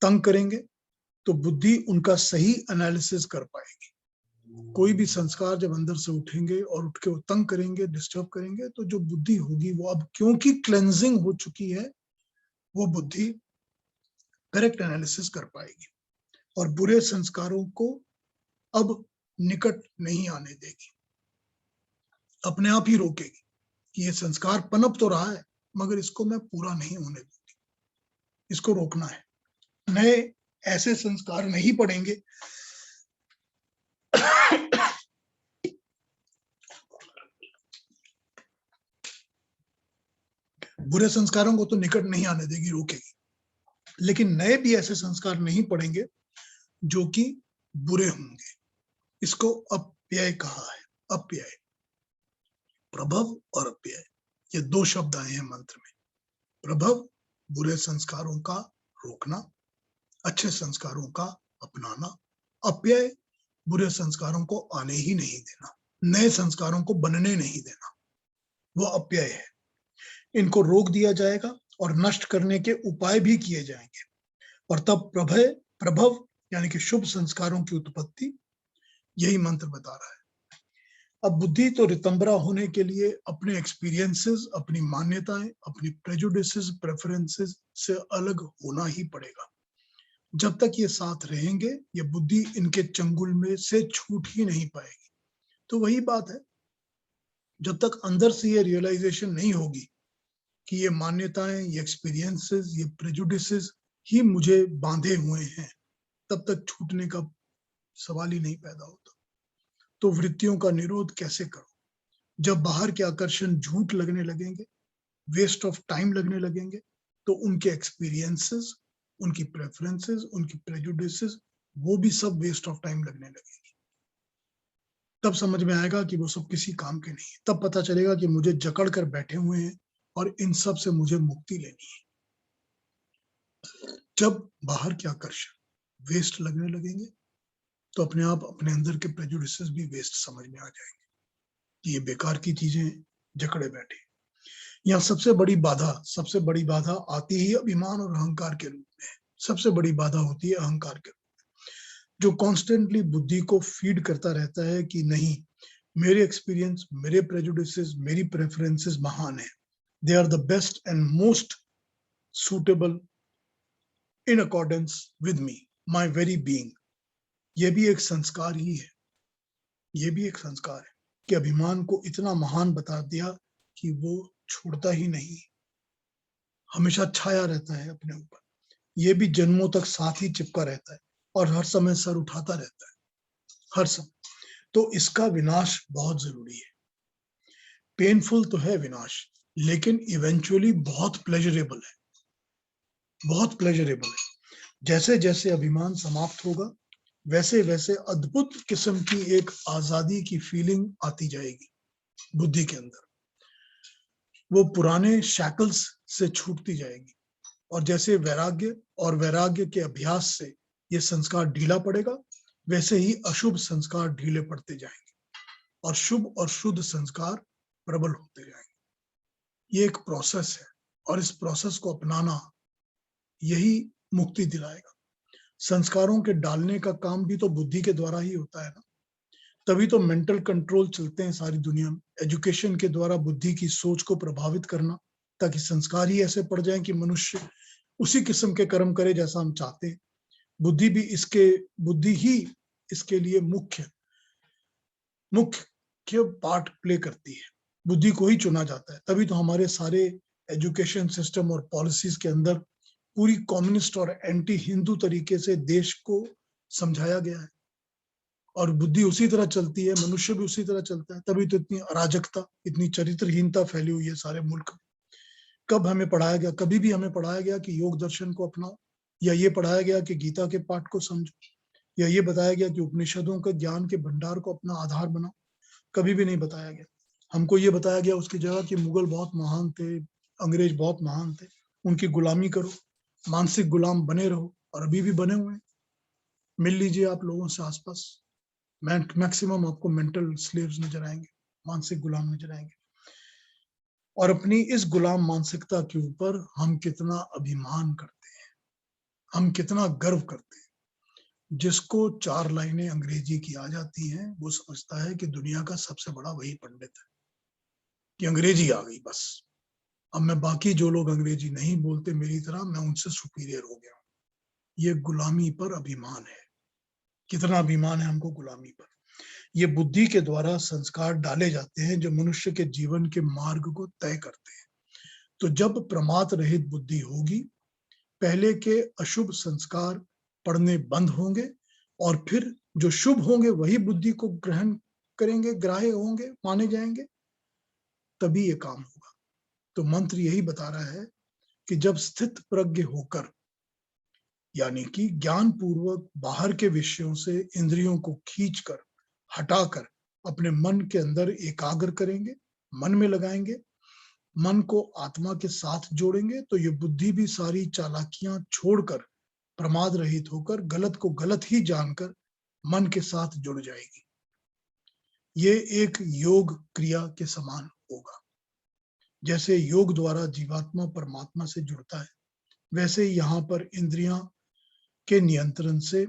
तंग करेंगे तो बुद्धि उनका सही एनालिसिस कर पाएगी। कोई भी संस्कार जब अंदर से उठेंगे और उठ के वो तंग करेंगे, डिस्टर्ब करेंगे, तो जो बुद्धि होगी वो अब क्योंकि क्लेंजिंग हो चुकी है, वो बुद्धि करेक्ट एनालिसिस कर पाएगी और बुरे संस्कारों को अब निकट नहीं आने देगी, अपने आप ही रोकेगी कि ये संस्कार पनप तो रहा है मगर इसको मैं पूरा नहीं होने दूंगी, इसको रोकना है। नए ऐसे संस्कार नहीं पड़ेंगे बुरे संस्कारों को तो निकट नहीं आने देगी, रोकेगी, लेकिन नए भी ऐसे संस्कार नहीं पड़ेंगे जो कि बुरे होंगे। इसको अप्यय कहा है। अप्यय, प्रभव और अप्यय, ये दो शब्द आए हैं मंत्र में। प्रभव बुरे संस्कारों का रोकना, अच्छे संस्कारों का अपनाना। अप्यय बुरे संस्कारों को आने ही नहीं देना, नए संस्कारों को बनने नहीं देना, वो अप्यय है। इनको रोक दिया जाएगा और नष्ट करने के उपाय भी किए जाएंगे, और तब प्रभव यानी कि शुभ संस्कारों की उत्पत्ति, यही मंत्र बता रहा है। अब बुद्धि तो ऋतंभरा होने के लिए अपने एक्सपीरियंसेस, अपनी मान्यताएं, अपनी प्रेजुडिसेस, प्रेफरेंसेस से अलग होना ही पड़ेगा। जब तक ये साथ रहेंगे, ये बुद्धि इनके चंगुल में से छूट ही नहीं पाएगी। तो वही बात है, जब तक अंदर से ये रियलाइजेशन नहीं होगी कि ये मान्यताएं, ये एक्सपीरियंसेस, ये प्रेजुडिसेस ही मुझे बांधे हुए हैं, तब तक छूटने का सवाल ही नहीं पैदा होता। तो वृत्तियों का निरोध कैसे करो? जब बाहर के आकर्षण झूठ लगने लगेंगे, वेस्ट ऑफ टाइम लगने लगेंगे, तो उनके एक्सपीरियंसेस, उनकी प्रेफरेंसेस, उनकी प्रेजुडिसेस, वो भी सब वेस्ट ऑफ टाइम लगने लगेंगे। तब समझ में आएगा कि वो सब किसी काम के नहीं है। तब पता चलेगा कि मुझे जकड़ कर बैठे हुए हैं और इन सब से मुझे मुक्ति लेनी है। जब बाहर के आकर्षण वेस्ट लगने लगेंगे तो अपने आप अपने अंदर के प्रेजुडिसेस भी वेस्ट समझ में आ जाएंगे कि ये बेकार की चीजें, जकड़े बैठे। यहाँ सबसे बड़ी बाधा आती ही अभिमान और अहंकार के रूप में। सबसे बड़ी बाधा होती है अहंकार के रूप में, जो कॉन्स्टेंटली बुद्धि को फीड करता रहता है कि नहीं, मेरे एक्सपीरियंस, मेरे प्रेजुडिसेस, मेरी प्रेफरेंसेस महान है। They are the best and most suitable in accordance with me, my very being. ये भी एक संस्कार ही है, ये भी एक संस्कार है कि अभिमान को इतना महान बता दिया कि वो छोड़ता ही नहीं, हमेशा छाया रहता है अपने ऊपर। ये भी जन्मों तक साथ ही चिपका रहता है और हर समय सर उठाता रहता है, हर समय। तो इसका विनाश बहुत जरूरी है। पेनफुल तो है विनाश, लेकिन इवेंचुअली बहुत प्लेजरेबल है, बहुत प्लेजरेबल है। जैसे जैसे अभिमान समाप्त होगा, वैसे वैसे अद्भुत किस्म की एक आजादी की फीलिंग आती जाएगी बुद्धि के अंदर। वो पुराने शैकल्स से छूटती जाएगी। और जैसे वैराग्य और वैराग्य के अभ्यास से ये संस्कार ढीला पड़ेगा, वैसे ही अशुभ संस्कार ढीले पड़ते जाएंगे और शुभ और शुद्ध संस्कार प्रबल होते जाएंगे। ये एक प्रोसेस है और इस प्रोसेस को अपनाना यही मुक्ति दिलाएगा। संस्कारों के डालने का काम भी तो बुद्धि के द्वारा ही होता है ना, तभी तो मेंटल कंट्रोल चलते हैं सारी दुनिया में। एजुकेशन के द्वारा बुद्धि की सोच को प्रभावित करना, ताकि संस्कार ही ऐसे पड़ जाएं कि मनुष्य उसी किस्म के कर्म करे जैसा हम चाहते हैं। बुद्धि ही इसके लिए मुख्य पार्ट प्ले करती है। बुद्धि को ही चुना जाता है, तभी तो हमारे सारे एजुकेशन सिस्टम और पॉलिसीज के अंदर पूरी कम्युनिस्ट और एंटी हिंदू तरीके से देश को समझाया गया है। और बुद्धि उसी तरह चलती है, मनुष्य भी उसी तरह चलता है, तभी तो इतनी अराजकता, इतनी चरित्रहीनता फैली हुई है सारे मुल्क में। कब हमें पढ़ाया गया, कभी भी हमें पढ़ाया गया कि योग दर्शन को अपनाओ, या ये पढ़ाया गया कि गीता के पाठ को समझो, या ये बताया गया कि उपनिषदों के ज्ञान के भंडार को अपना आधार बनाओ? कभी भी नहीं बताया गया। हमको ये बताया गया उसकी जगह कि मुगल बहुत महान थे, अंग्रेज बहुत महान थे, उनकी गुलामी करो, मानसिक गुलाम बने रहो, और अभी भी बने हुए हैं। मिल लीजिए आप लोगों से आसपास, मैक्सिमम आपको मेंटल स्लेव्स नजर आएंगे, मानसिक गुलाम नजर आएंगे। और अपनी इस गुलाम मानसिकता के ऊपर हम कितना अभिमान करते हैं, हम कितना गर्व करते हैं। जिसको 4 लाइनें अंग्रेजी की आ जाती हैं, वो समझता है कि दुनिया का सबसे बड़ा वही पंडित है, कि अंग्रेजी आ गई बस, अब मैं बाकी जो लोग अंग्रेजी नहीं बोलते मेरी तरह, मैं उनसे सुपीरियर हो गया हूं। ये गुलामी पर अभिमान है। कितना अभिमान है हमको गुलामी पर। ये बुद्धि के द्वारा संस्कार डाले जाते हैं जो मनुष्य के जीवन के मार्ग को तय करते हैं। तो जब प्रमाद रहित बुद्धि होगी, पहले के अशुभ संस्कार पड़ने बंद होंगे, और फिर जो शुभ होंगे वही बुद्धि को ग्रहण करेंगे, ग्राह्य होंगे, माने जाएंगे, तभी ये काम होगा। तो मंत्र यही बता रहा है कि जब स्थित प्रज्ञ होकर, यानी कि ज्ञान पूर्वक बाहर के विषयों से इंद्रियों को खींचकर, हटाकर अपने मन के अंदर एकाग्र करेंगे, मन में लगाएंगे, मन को आत्मा के साथ जोड़ेंगे, तो ये बुद्धि भी सारी चालाकियां छोड़कर, प्रमाद रहित होकर, गलत को गलत ही जानकर मन के साथ जुड़ जाएगी। ये एक योग क्रिया के समान होगा। जैसे योग द्वारा जीवात्मा परमात्मा से जुड़ता है, वैसे ही यहाँ पर इंद्रियां के नियंत्रण से,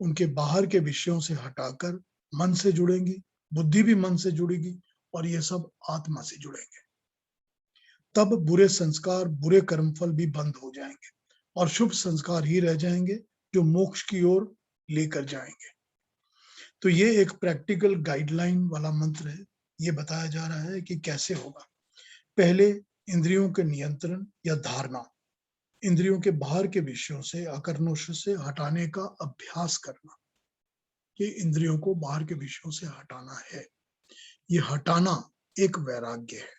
उनके बाहर के विषयों से हटाकर मन से जुड़ेंगी, बुद्धि भी मन से जुड़ेगी, और ये सब आत्मा से जुड़ेंगे। तब बुरे संस्कार, बुरे कर्मफल भी बंद हो जाएंगे और शुभ संस्कार ही रह जाएंगे जो मोक्ष की ओर लेकर जाएंगे। तो ये एक प्रैक्टिकल गाइडलाइन वाला मंत्र है। ये बताया जा रहा है कि कैसे होगा। पहले इंद्रियों के नियंत्रण या धारणा, इंद्रियों के बाहर के विषयों से, आकर्षण से हटाने का अभ्यास करना। ये इंद्रियों को बाहर के विषयों से हटाना है। ये हटाना एक वैराग्य है।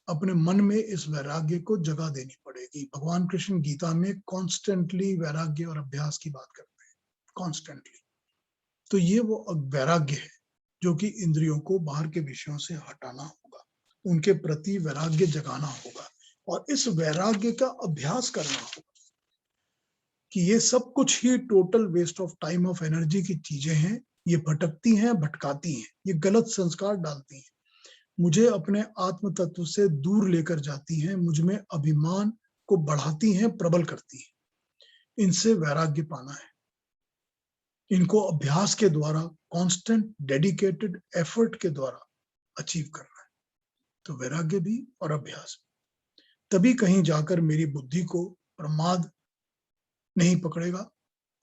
अपने मन में इस वैराग्य को जगह देनी पड़ेगी। भगवान कृष्ण गीता में कॉन्स्टेंटली वैराग्य और अभ्यास की बात करते हैं, कॉन्स्टेंटली। तो ये वो वैराग्य है जो कि इंद्रियों को बाहर के विषयों से हटाना होगा, उनके प्रति वैराग्य जगाना होगा, और इस वैराग्य का अभ्यास करना होगा कि ये सब कुछ ही total waste of time, of energy की चीजें हैं। ये भटकती हैं, भटकाती हैं, ये गलत संस्कार डालती हैं, मुझे अपने आत्म तत्व से दूर लेकर जाती हैं, मुझ में अभिमान को बढ़ाती हैं, प्रबल करती हैं। इनसे वैराग्य पाना है। इनको अभ्यास के द्वारा, कांस्टेंट डेडिकेटेड एफर्ट के द्वारा अचीव करना है। तो वैराग्य भी और अभ्यास, तभी कहीं जाकर मेरी बुद्धि को प्रमाद नहीं पकड़ेगा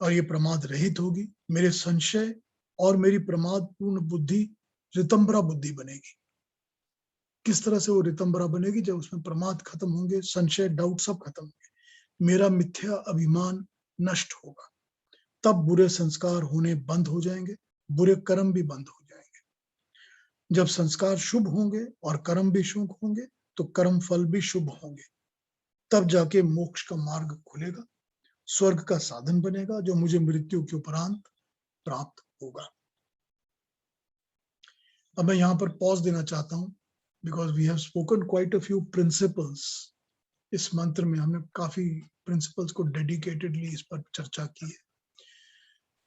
और ये प्रमाद रहित होगी। मेरे संशय और मेरी प्रमाद पूर्ण बुद्धि ऋतंभरा बुद्धि बनेगी। किस तरह से वो ऋतंभरा बनेगी? जब उसमें प्रमाद खत्म होंगे, संशय, डाउट सब खत्म होंगे, मेरा मिथ्या अभिमान नष्ट होगा, तब बुरे संस्कार होने बंद हो जाएंगे, बुरे कर्म भी बंद हो जाएंगे। जब संस्कार शुभ होंगे और कर्म भी शुभ होंगे तो कर्म फल भी शुभ होंगे, तब जाके मोक्ष का मार्ग खुलेगा, स्वर्ग का साधन बनेगा, जो मुझे मृत्यु के उपरांत प्राप्त होगा। अब मैं यहाँ पर पॉज देना चाहता हूँ, because we have spoken quite a few principles. इस मंत्र में हमने काफी प्रिंसिपल्स को डेडिकेटेडली इस पर चर्चा की है।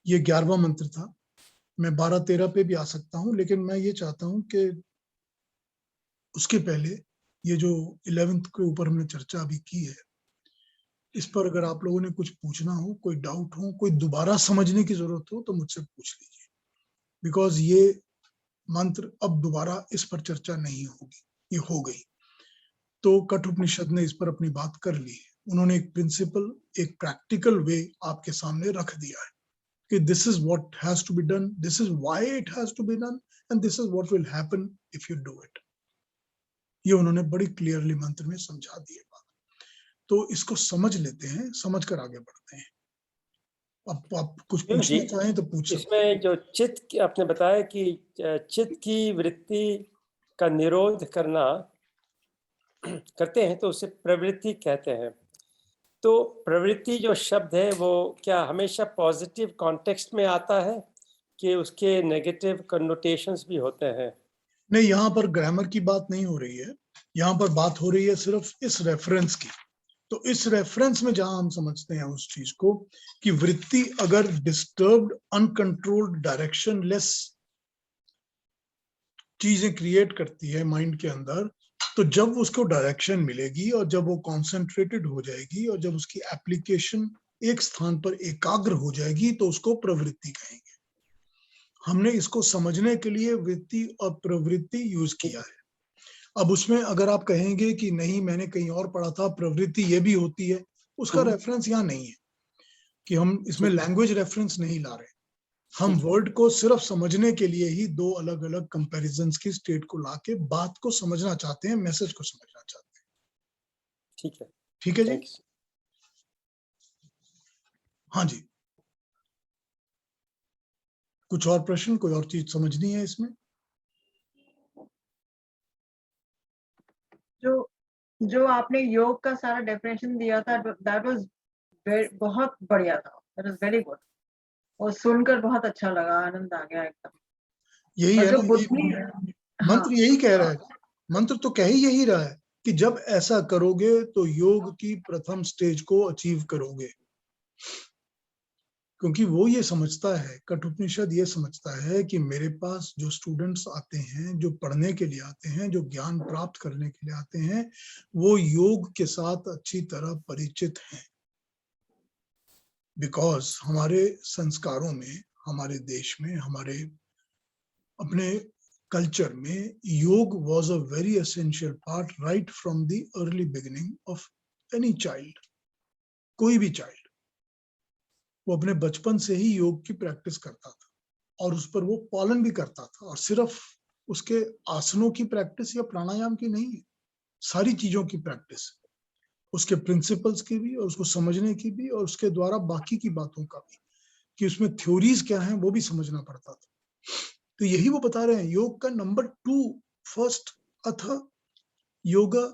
ये 11वां मंत्र था। मैं 12-13 पे भी आ सकता हूँ, लेकिन मैं ये चाहता हूँ कि उसके पहले ये जो 11th के ऊपर हमने चर्चा अभी की है, इस पर अगर आप लोगों ने कुछ पूछना हो, कोई डाउट हो, कोई दोबारा समझने की जरूरत हो, तो मुझसे पूछ लीजिए, बिकॉज ये मंत्र अब दोबारा इस पर चर्चा नहीं होगी, ये हो गई। तो कठोपनिषद ने इस पर अपनी बात कर ली है। उन्होंने एक प्रिंसिपल, एक प्रैक्टिकल वे आपके सामने रख दिया है कि this is what has to be done, this is why it has to be done, and this is what will happen if you do it. ये उन्होंने बड़ी क्लियरली मंत्र में समझा दी है बात। तो इसको समझ लेते हैं, समझ कर आगे बढ़ते हैं। अब आप कुछ जी, पूछना चाहें तो पूछ सकते हैं। इसमें जो चित्त की आपने बताया कि चित्त की वृत्ति का निरोध करना करते हैं तो उसे प्रवृत्ति कहते हैं। तो प्रवृत्ति जो शब्द है वो क्या हमेशा पॉजिटिव कॉन्टेक्स्ट में आता है कि उसके नेगेटिव कन्नोटेशंस भी होते हैं? नहीं, यहाँ पर ग्रामर की बात नहीं हो रही है, यहाँ पर बात हो रही है सिर्फ इस रेफरेंस की। तो इस रेफरेंस में जहां हम समझते हैं उस चीज को कि वृत्ति अगर डिस्टर्ब्ड, अनकंट्रोल्ड, डायरेक्शनलेस चीजें क्रिएट करती है माइंड के अंदर, तो जब उसको डायरेक्शन मिलेगी और जब वो कॉन्सेंट्रेटेड हो जाएगी और जब उसकी एप्लीकेशन एक स्थान पर एकाग्र हो जाएगी, तो उसको प्रवृत्ति कहेंगे। हमने इसको समझने के लिए वृत्ति और प्रवृत्ति यूज किया है। अब उसमें अगर आप कहेंगे कि नहीं, मैंने कहीं और पढ़ा था, प्रवृत्ति ये भी होती है, उसका रेफरेंस यहाँ नहीं है, कि हम इसमें लैंग्वेज रेफरेंस नहीं ला रहे। हम वर्ड को सिर्फ समझने के लिए ही दो अलग अलग कंपैरिजंस की स्टेट को लाके बात को समझना चाहते हैं, मैसेज को समझना चाहते हैं। ठीक है, ठीक है जी। थैंक्स। हाँ जी, कुछ और प्रश्न, कोई और चीज समझनी है इसमें? जो आपने योग का सारा डेफिनेशन दिया था, दैट वाज बहुत बढ़िया था, दैट वाज वेरी गुड, और सुनकर बहुत अच्छा लगा, आनंद आ गया एकदम। यही और है जो ना, बुद्धि, मंत्र यही कह रहा है, मंत्र तो कह ही यही रहा है कि जब ऐसा करोगे तो योग की प्रथम स्टेज को अचीव करोगे। क्योंकि वो ये समझता है, कठोपनिषद ये समझता है कि मेरे पास जो स्टूडेंट्स आते हैं, जो पढ़ने के लिए आते हैं, जो ज्ञान प्राप्त करने के लिए आते हैं, वो योग के साथ अच्छी तरह परिचित हैं। बिकॉज हमारे संस्कारों में, हमारे देश में, हमारे अपने कल्चर में योग was a very essential part right from the early beginning of any child. कोई भी चाइल्ड वो अपने बचपन से ही योग की प्रैक्टिस करता था और उस पर वो पालन भी करता था, और सिर्फ उसके आसनों की प्रैक्टिस या प्राणायाम की नहीं है, सारी चीजों की प्रैक्टिस, उसके प्रिंसिपल्स की भी और उसको समझने की भी, और उसके द्वारा बाकी की बातों का भी, कि उसमें थ्योरीज क्या हैं वो भी समझना पड़ता था। तो यही वो बता रहे हैं, योग का नंबर 2 फर्स्ट अथ योगा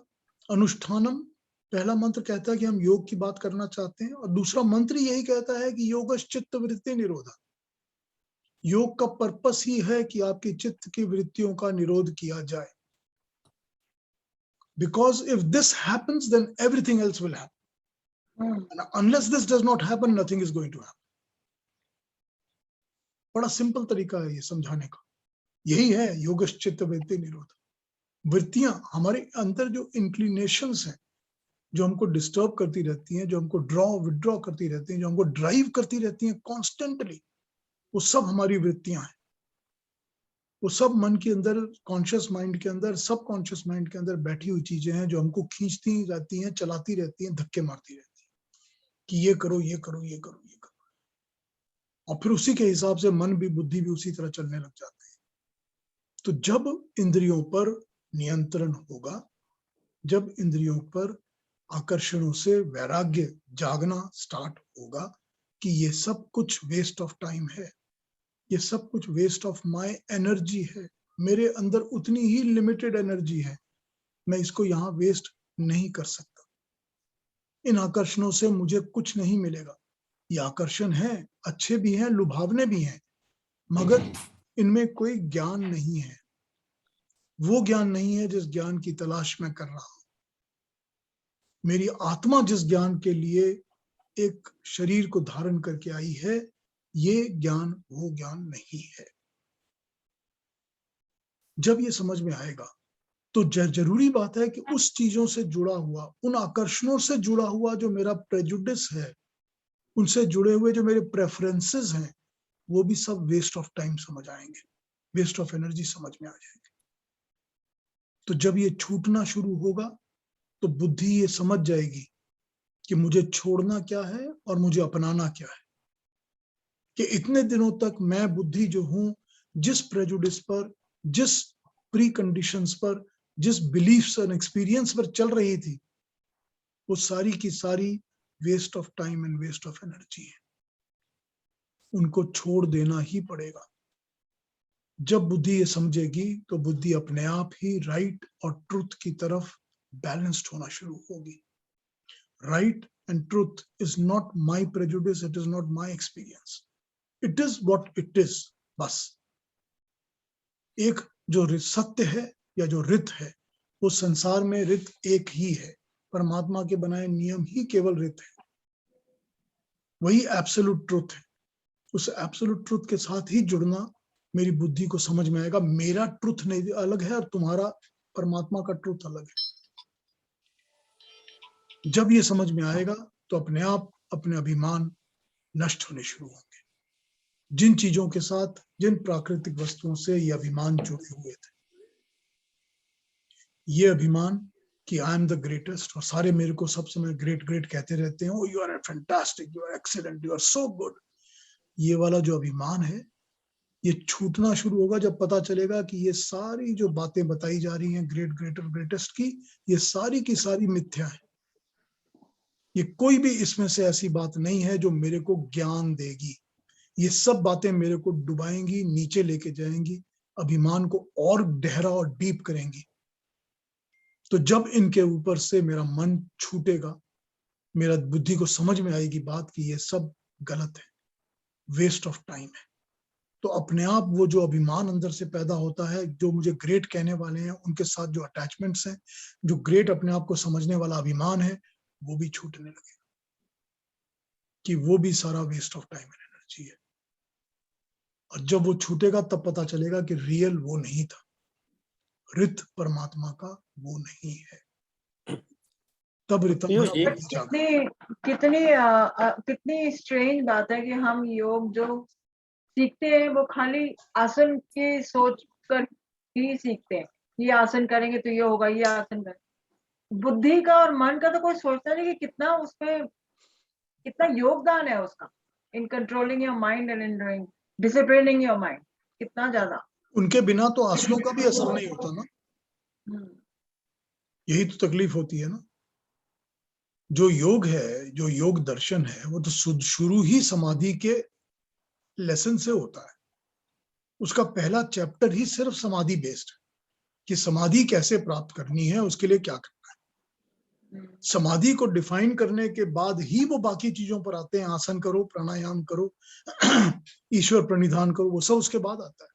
अनुष्ठानम, पहला मंत्र कहता है कि हम योग की बात करना चाहते हैं, और दूसरा मंत्र यही कहता है कि योग चित्त वृत्ति निरोधा। योग का पर्पस ही है कि आपकी चित्त की वृत्तियों का निरोध किया जाए। Because if this happens, then everything else will happen. And unless this does not happen, nothing is going to happen. बड़ा सिंपल तरीका है ये समझाने का, यही है योगश्चित्त वृत्ति निरोध। वृत्तियां हमारे अंदर जो इंक्लिनेशंस हैं, जो हमको डिस्टर्ब करती रहती हैं, जो हमको ड्रॉ विड्रॉ करती रहती हैं, जो हमको ड्राइव करती रहती हैं कॉन्स्टेंटली, वो सब हमारी वृत्तियां हैं, वो सब मन के अंदर, कॉन्शियस माइंड के अंदर, सब कॉन्शियस माइंड के अंदर बैठी हुई चीजें हैं जो हमको खींचती रहती हैं, चलाती रहती हैं, धक्के मारती रहती हैं कि ये करो, ये करो, ये करो, ये करो। और फिर उसी के हिसाब से मन भी, बुद्धि भी उसी तरह चलने लग जाते हैं। तो जब इंद्रियों पर नियंत्रण होगा, जब इंद्रियों पर आकर्षणों से वैराग्य जागना स्टार्ट होगा कि ये सब कुछ वेस्ट ऑफ टाइम है, ये सब कुछ वेस्ट ऑफ माय एनर्जी है, मेरे अंदर उतनी ही लिमिटेड एनर्जी है, मैं इसको यहाँ वेस्ट नहीं कर सकता, इन आकर्षणों से मुझे कुछ नहीं मिलेगा। ये आकर्षण है, अच्छे भी हैं, लुभावने भी हैं, मगर इनमें कोई ज्ञान नहीं है, वो ज्ञान नहीं है जिस ज्ञान की तलाश मैं कर रहा हूं। मेरी आत्मा जिस ज्ञान के लिए एक शरीर को धारण करके आई है, ये ज्ञान वो ज्ञान नहीं है। जब ये समझ में आएगा तो जरूरी बात है कि उस चीजों से जुड़ा हुआ, उन आकर्षणों से जुड़ा हुआ जो मेरा प्रेजुडिस है, उनसे जुड़े हुए जो मेरे प्रेफरेंसेस हैं, वो भी सब वेस्ट ऑफ टाइम समझ आएंगे, वेस्ट ऑफ एनर्जी समझ में आ जाएंगे। तो जब ये छूटना शुरू होगा तो बुद्धि ये समझ जाएगी कि मुझे छोड़ना क्या है और मुझे अपनाना क्या है। कि इतने दिनों तक मैं बुद्धि जो हूं, जिस प्रेजुडिस पर, जिस प्री कंडीशंस पर, जिस बिलीफ्स एंड एक्सपीरियंस पर चल रही थी, वो सारी की सारी waste of time and waste of energy है। उनको छोड़ देना ही पड़ेगा। जब बुद्धि ये समझेगी तो बुद्धि अपने आप ही राइट और ट्रुथ की तरफ बैलेंस्ड होना शुरू होगी। Right and truth is not my prejudice, it is not my experience, it is what it is. बस एक जो सत्य है या जो रित है, वो संसार में रित एक ही है, परमात्मा के बनाए नियम ही केवल रित है, वही एब्सोल्यूट ट्रुथ है। उस एब्सोल्यूट ट्रुथ के साथ ही जुड़ना मेरी बुद्धि को समझ में आएगा। मेरा ट्रुथ नहीं अलग है और तुम्हारा परमात्मा का ट्रुथ अलग है। जब ये समझ में आएगा तो अपने आप अपने अभिमान नष्ट होने शुरू होंगे। जिन चीजों के साथ, जिन प्राकृतिक वस्तुओं से ये अभिमान जुड़े हुए थे, ये अभिमान कि आई एम द ग्रेटेस्ट और सारे मेरे को सब समय ग्रेट ग्रेट कहते रहते हैं, you are fantastic, you are excellent, you are so good, ये वाला जो अभिमान है ये छूटना शुरू होगा जब पता चलेगा कि ये सारी जो बातें बताई जा रही हैं ग्रेट ग्रेटर ग्रेटेस्ट की, ये सारी की सारी मिथ्या है। ये कोई भी इसमें से ऐसी बात नहीं है जो मेरे को ज्ञान देगी। ये सब बातें मेरे को डुबाएंगी, नीचे लेके जाएंगी, अभिमान को और गहरा और डीप करेंगी। तो जब इनके ऊपर से मेरा मन छूटेगा, मेरा बुद्धि को समझ में आएगी बात कि ये सब गलत है, वेस्ट ऑफ टाइम है, तो अपने आप वो जो अभिमान अंदर से पैदा होता है, जो मुझे ग्रेट कहने वाले हैं उनके साथ जो अटैचमेंट्स हैं, जो ग्रेट अपने आप को समझने वाला अभिमान है, वो भी छूटने लगेगा कि वो भी सारा waste of time and energy है। और जब वो छूटेगा तब पता चलेगा कि रियल वो नहीं था, रित परमात्मा का वो नहीं है। तब पीयूष जी, कितनी स्ट्रेंज बात है कि हम योग जो सीखते हैं वो खाली आसन की सोच कर ही सीखते हैं, ये आसन करेंगे तो ये होगा, ये आसन करेंगे। बुद्धि का और मन का तो कोई सोचता नहीं कि कितना उसपे कितना योगदान है उसका, in controlling your mind and in doing disciplining your mind, कितना ज्यादा। उनके बिना तो आसनों का भी असर नहीं होता ना, यही तो तकलीफ होती है ना। जो योग है, जो योग दर्शन है, वो तो शुरू ही समाधि के लेसन से होता है। उसका पहला चैप्टर ही सिर्फ समाधि बेस्ड है कि समाधि कैसे प्राप्त करनी है, उसके लिए क्या करना है। समाधि को डिफाइन करने के बाद ही वो बाकी चीजों पर आते हैं, आसन करो, प्राणायाम करो, ईश्वर प्रणिधान करो, वो सब उसके बाद आता है।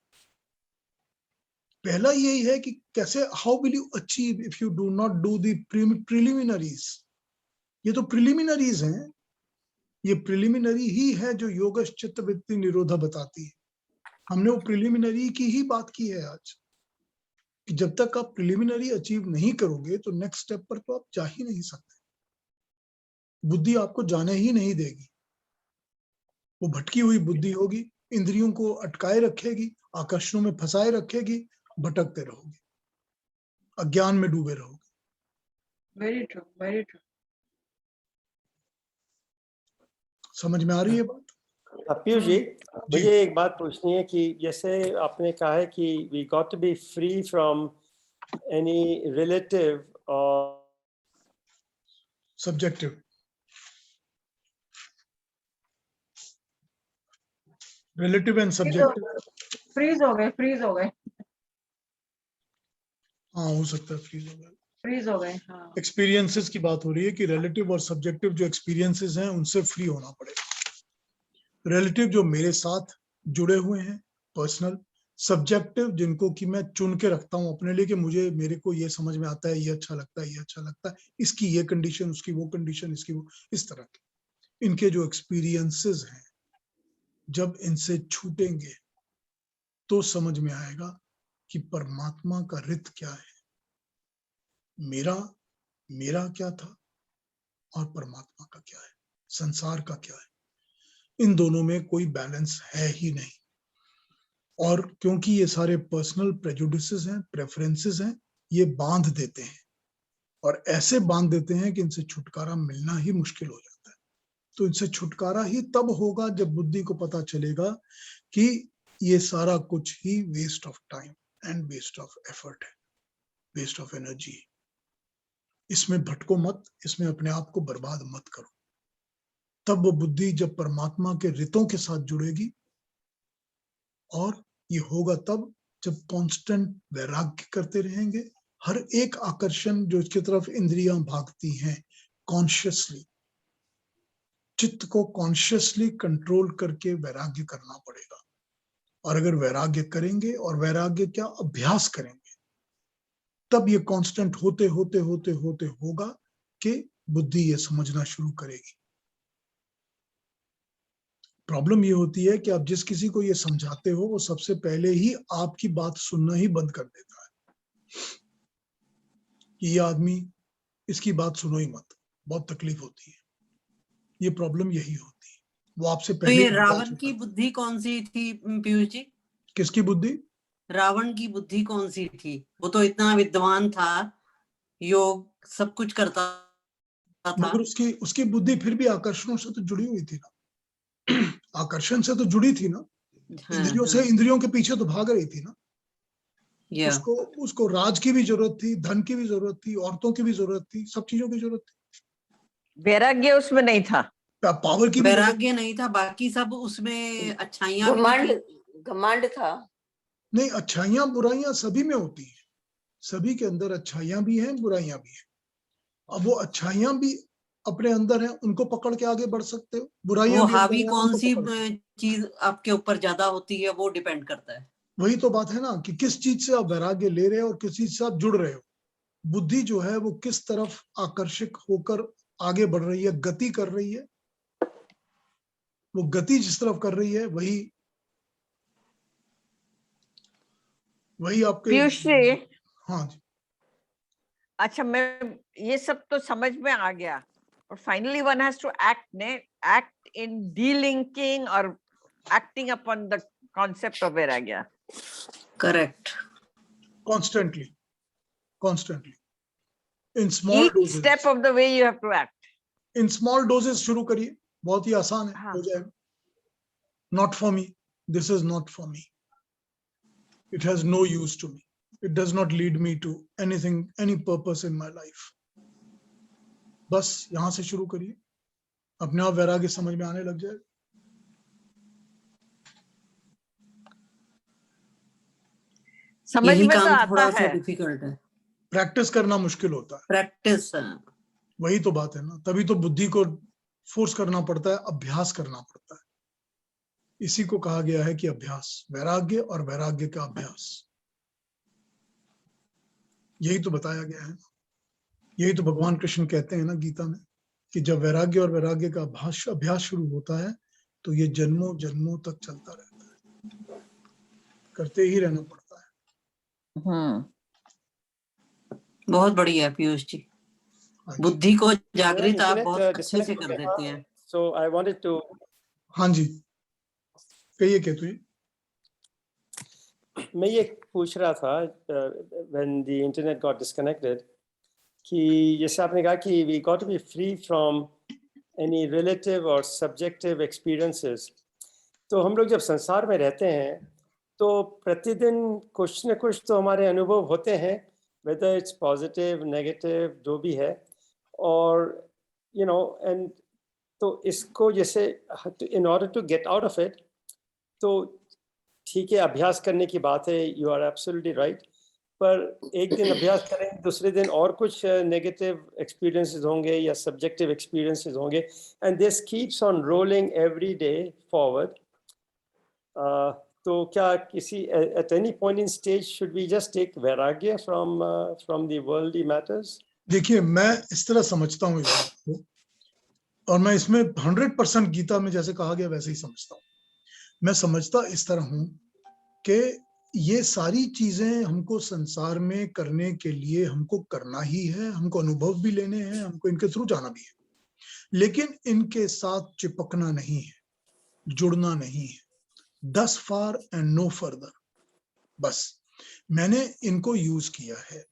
पहला यही है कि कैसे, how will you achieve if you do not do the preliminaries. ये तो प्रिलिमिनरीज हैं, ये प्रिलिमिनरी ही है जो योग चित्त वृत्ति निरोधा बताती है। हमने वो प्रिलिमिनरी की ही बात की है आज, कि जब तक आप प्रिलिमिनरी अचीव नहीं करोगे तो नेक्स्ट स्टेप पर तो आप जा ही नहीं सकते। बुद्धि आपको जाने ही नहीं देगी, वो भटकी हुई बुद्धि होगी, इंद्रियों को अटकाए रखेगी, आकर्षणों में फंसाए रखेगी, भटकते रहोगे, अज्ञान में डूबे रहोगे। Very true, very true. समझ में आ रही है बात? पीयूष जी, जी। मुझे एक बात पूछनी है कि जैसे आपने कहा है कि we got to be free from any relative और subjective, relative and subjective. Freeze हो गए, फ्रीज हो गए, हाँ, हो सकता है फ्रीज हो गया। फ्रीज हो गए। हाँ, एक्सपीरियंसेस की बात हो रही है कि रिलेटिव और सब्जेक्टिव जो एक्सपीरियंसेस हैं उनसे फ्री होना पड़ेगा। रिलेटिव जो मेरे साथ जुड़े हुए हैं, पर्सनल। सब्जेक्टिव जिनको कि मैं चुन के रखता हूँ अपने लिए कि मुझे, मेरे को ये समझ में आता है, ये अच्छा लगता है, ये अच्छा लगता है, इसकी ये कंडीशन, उसकी वो कंडीशन, इसकी वो, इस तरह के इनके जो एक्सपीरियंसेस हैं, जब इनसे छूटेंगे तो समझ में आएगा कि परमात्मा का रित क्या है, मेरा मेरा क्या था और परमात्मा का क्या है, संसार का क्या है। इन दोनों में कोई बैलेंस है ही नहीं। और क्योंकि ये सारे पर्सनल प्रेजुडिसेस हैं, प्रेफरेंसेस हैं, ये बांध देते हैं और ऐसे बांध देते हैं कि इनसे छुटकारा मिलना ही मुश्किल हो जाता है। तो इनसे छुटकारा ही तब होगा जब बुद्धि को पता चलेगा कि ये सारा कुछ ही waste of time and waste of effort है, वेस्ट ऑफ एनर्जी। इसमें भटको मत, इसमें अपने आप को बर्बाद मत करो। तब वो बुद्धि जब परमात्मा के रितों के साथ जुड़ेगी, और ये होगा तब जब कांस्टेंट वैराग्य करते रहेंगे। हर एक आकर्षण जो इसकी तरफ इंद्रियां भागती हैं, कॉन्शियसली, चित्त को कॉन्शियसली कंट्रोल करके वैराग्य करना पड़ेगा। और अगर वैराग्य करेंगे, और वैराग्य क्या, अभ्यास करेंगे, तब ये कांस्टेंट होते होते होते होते होगा कि बुद्धि ये समझना शुरू करेगी। प्रॉब्लम ये होती है कि आप जिस किसी को ये समझाते हो वो सबसे पहले ही आपकी बात सुनना ही बंद कर देता है कि ये आदमी, इसकी बात सुनो ही मत, बहुत तकलीफ होती है। ये प्रॉब्लम यही होती है, वो आपसे तो पहले ये ही निकाल रावण चुका की है। बुद्धि कौन सी थी पीयूष जी? किसकी बुद्धि? रावण की बुद्धि कौन सी थी? वो तो इतना विद्वान था, योग सब कुछ करता था। मगर उसकी उसकी बुद्धि फिर भी आकर्षणों से तो जुड़ी हुई थी ना। आकर्षण से तो जुड़ी थी ना, इंद्रियों से, इंद्रियों के पीछे तो भाग रही थी ना। या उसको राज की भी जरूरत थी, धन की भी जरूरत थी, औरतों की भी जरूरत थी, सब चीजों की जरूरत थी। वैराग्य उसमें नहीं था, पावर की भी जरूरत वैराग्य नहीं था, बाकी सब उसमें अच्छाइयां भी घमंड थी। घमंड था। नहीं, अच्छाइयां बुराइयां सभी में होती हैं, सभी के अंदर अच्छाइयां भी हैं, बुराइयां भी हैं। अब वो अच्छाइयां भी अपने अंदर हैं, उनको पकड़ के आगे बढ़ सकते हो, बुराइयां वो भी हावी अंदर हैं, कौन उनको सी पकड़ के। चीज आपके ऊपर ज्यादा होती है वो डिपेंड करता है। वही तो बात है ना कि किस चीज से आप वैराग्य ले रहे हो और किस चीज से आप जुड़ रहे हो। बुद्धि जो है वो किस तरफ आकर्षित होकर आगे बढ़ रही है, गति कर रही है, वो गति जिस तरफ कर रही है वही वही आपके। पीयूष जी, हाँ जी। अच्छा, मैं ये सब तो समझ में आ गया, और finally one has to act in delinking और acting upon the concept of वैराग्य। Correct. Constantly in small each doses, step of the way you have to act. In small doses शुरू करिए, बहुत ही आसान है, हाँ। हो जाएगा। Not for me, this is not for me, it has no use to me, it does not lead me to anything, any purpose in my life. बस यहां से शुरू करिए, अपने आप वैराग्य समझ में आने लग जाएगा। समझ यही में तो काम आता थोड़ा सा है, डिफिकल्ट है, प्रैक्टिस करना मुश्किल होता है, प्रैक्टिस। वही तो बात है ना। तभी तो बुद्धि को फोर्स करना पड़ता है, अभ्यास करना पड़ता है। इसी को कहा गया है कि अभ्यास, वैराग्य और वैराग्य का अभ्यास, यही तो बताया गया है। यही तो भगवान कृष्ण कहते हैं ना गीता में कि जब वैराग्य और वैराग्य का अभ्यास शुरू होता है तो ये जन्मों जन्मों तक चलता रहता है, करते ही रहना पड़ता है। बहुत बढ़िया है पीयूष जी, हाँ जी। बुद्धि को जागृत आप इंटरनेट बहुत अच्छे से डिस्कनेक्ट कर हो गया, देते हैं। सो आई वांटेड टू। हाँ जी, कहिए केतु जी। मैं ये पूछ रहा था when the internet got disconnected कि जैसे आपने कहा कि we got to be free from any relative or subjective experiences। तो हम लोग जब संसार में रहते हैं तो प्रतिदिन कुछ न कुछ तो हमारे अनुभव होते हैं, whether it's positive, negative, जो भी है, और you know and तो इसको जैसे in order to get out of it, तो ठीक है अभ्यास करने की बात है, यू आर एब्सोल्युटली राइट, पर एक दिन अभ्यास करें, दूसरे दिन और कुछ नेगेटिव एक्सपीरियंसेस होंगे या सब्जेक्टिव एक्सपीरियंसेस होंगे, and this keeps on rolling every day forward. तो क्या किसी at any point in stage should we just take vairagya from the worldly matters? देखिए, मैं इस तरह समझता हूँ इस बात को, और मैं इसमें 100% गीता में जैसे कहा गया वैसे ही समझता हूँ। मैं समझता इस तरह हूं कि ये सारी चीजें हमको संसार में करने के लिए हमको करना ही है, हमको अनुभव भी लेने हैं, हमको इनके थ्रू जाना भी है, लेकिन इनके साथ चिपकना नहीं है, जुड़ना नहीं है। thus far and no further। बस मैंने इनको यूज किया है।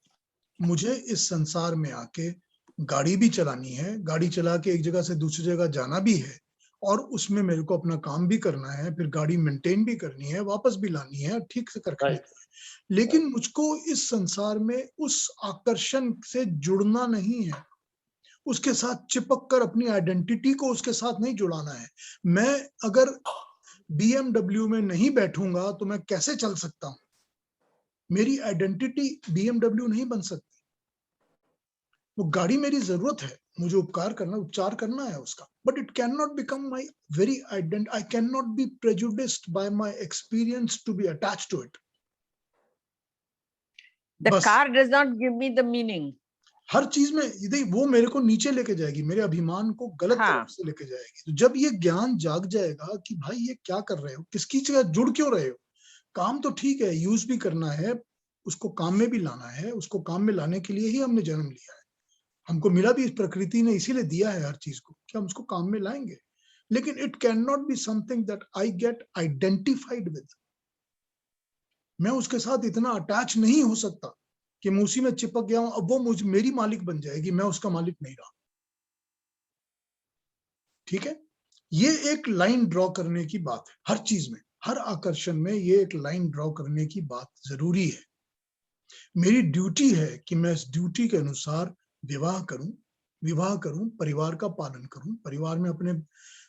मुझे इस संसार में आके गाड़ी भी चलानी है, गाड़ी चला के एक जगह से दूसरी जगह जाना भी है, और उसमें मेरे को अपना काम भी करना है, फिर गाड़ी मेंटेन भी करनी है, वापस भी लानी है, ठीक से करके Right. लेकिन मुझको इस संसार में उस आकर्षण से जुड़ना नहीं है, उसके साथ चिपक कर अपनी आइडेंटिटी को उसके साथ नहीं जुड़ाना है। मैं अगर BMW में नहीं बैठूंगा तो मैं कैसे चल सकता हूं? मेरी आइडेंटिटी BMW नहीं बन सकती। वो गाड़ी मेरी जरूरत है, मुझे उपचार करना है उसका, but it can not become my very identity. I can not be prejudiced by my experience to be attach to it. The bus car does not give me the meaning. हर चीज में यदि वो मेरे को नीचे लेके जाएगी, मेरे अभिमान को गलत हाँ। तरफ से लेके जाएगी। तो जब ये ज्ञान जाग जाएगा कि भाई ये क्या कर रहे हो, किसकी जगह जुड़ क्यों रहे हो, काम तो ठीक है, यूज भी करना है, उसको काम में भी लाना है, उसको काम में लाने के लिए ही हमने जन्म लिया है, हमको मिला भी इस प्रकृति ने इसीलिए दिया है हर चीज को कि हम उसको काम में लाएंगे। लेकिन it can not be something that I get identified with. मैं उसके साथ इतना अटैच नहीं हो सकता कि मैं उसी में चिपक गया हूं, अब वो मेरी मालिक बन जाएगी, मैं उसका मालिक नहीं रहा। ठीक है, ये एक लाइन ड्रॉ करने की बात है। हर चीज में, हर आकर्षण में ये एक लाइन ड्रॉ करने की बात जरूरी है। मेरी ड्यूटी है कि मैं इस ड्यूटी के अनुसार विवाह करूं, परिवार का पालन करूं, परिवार में अपने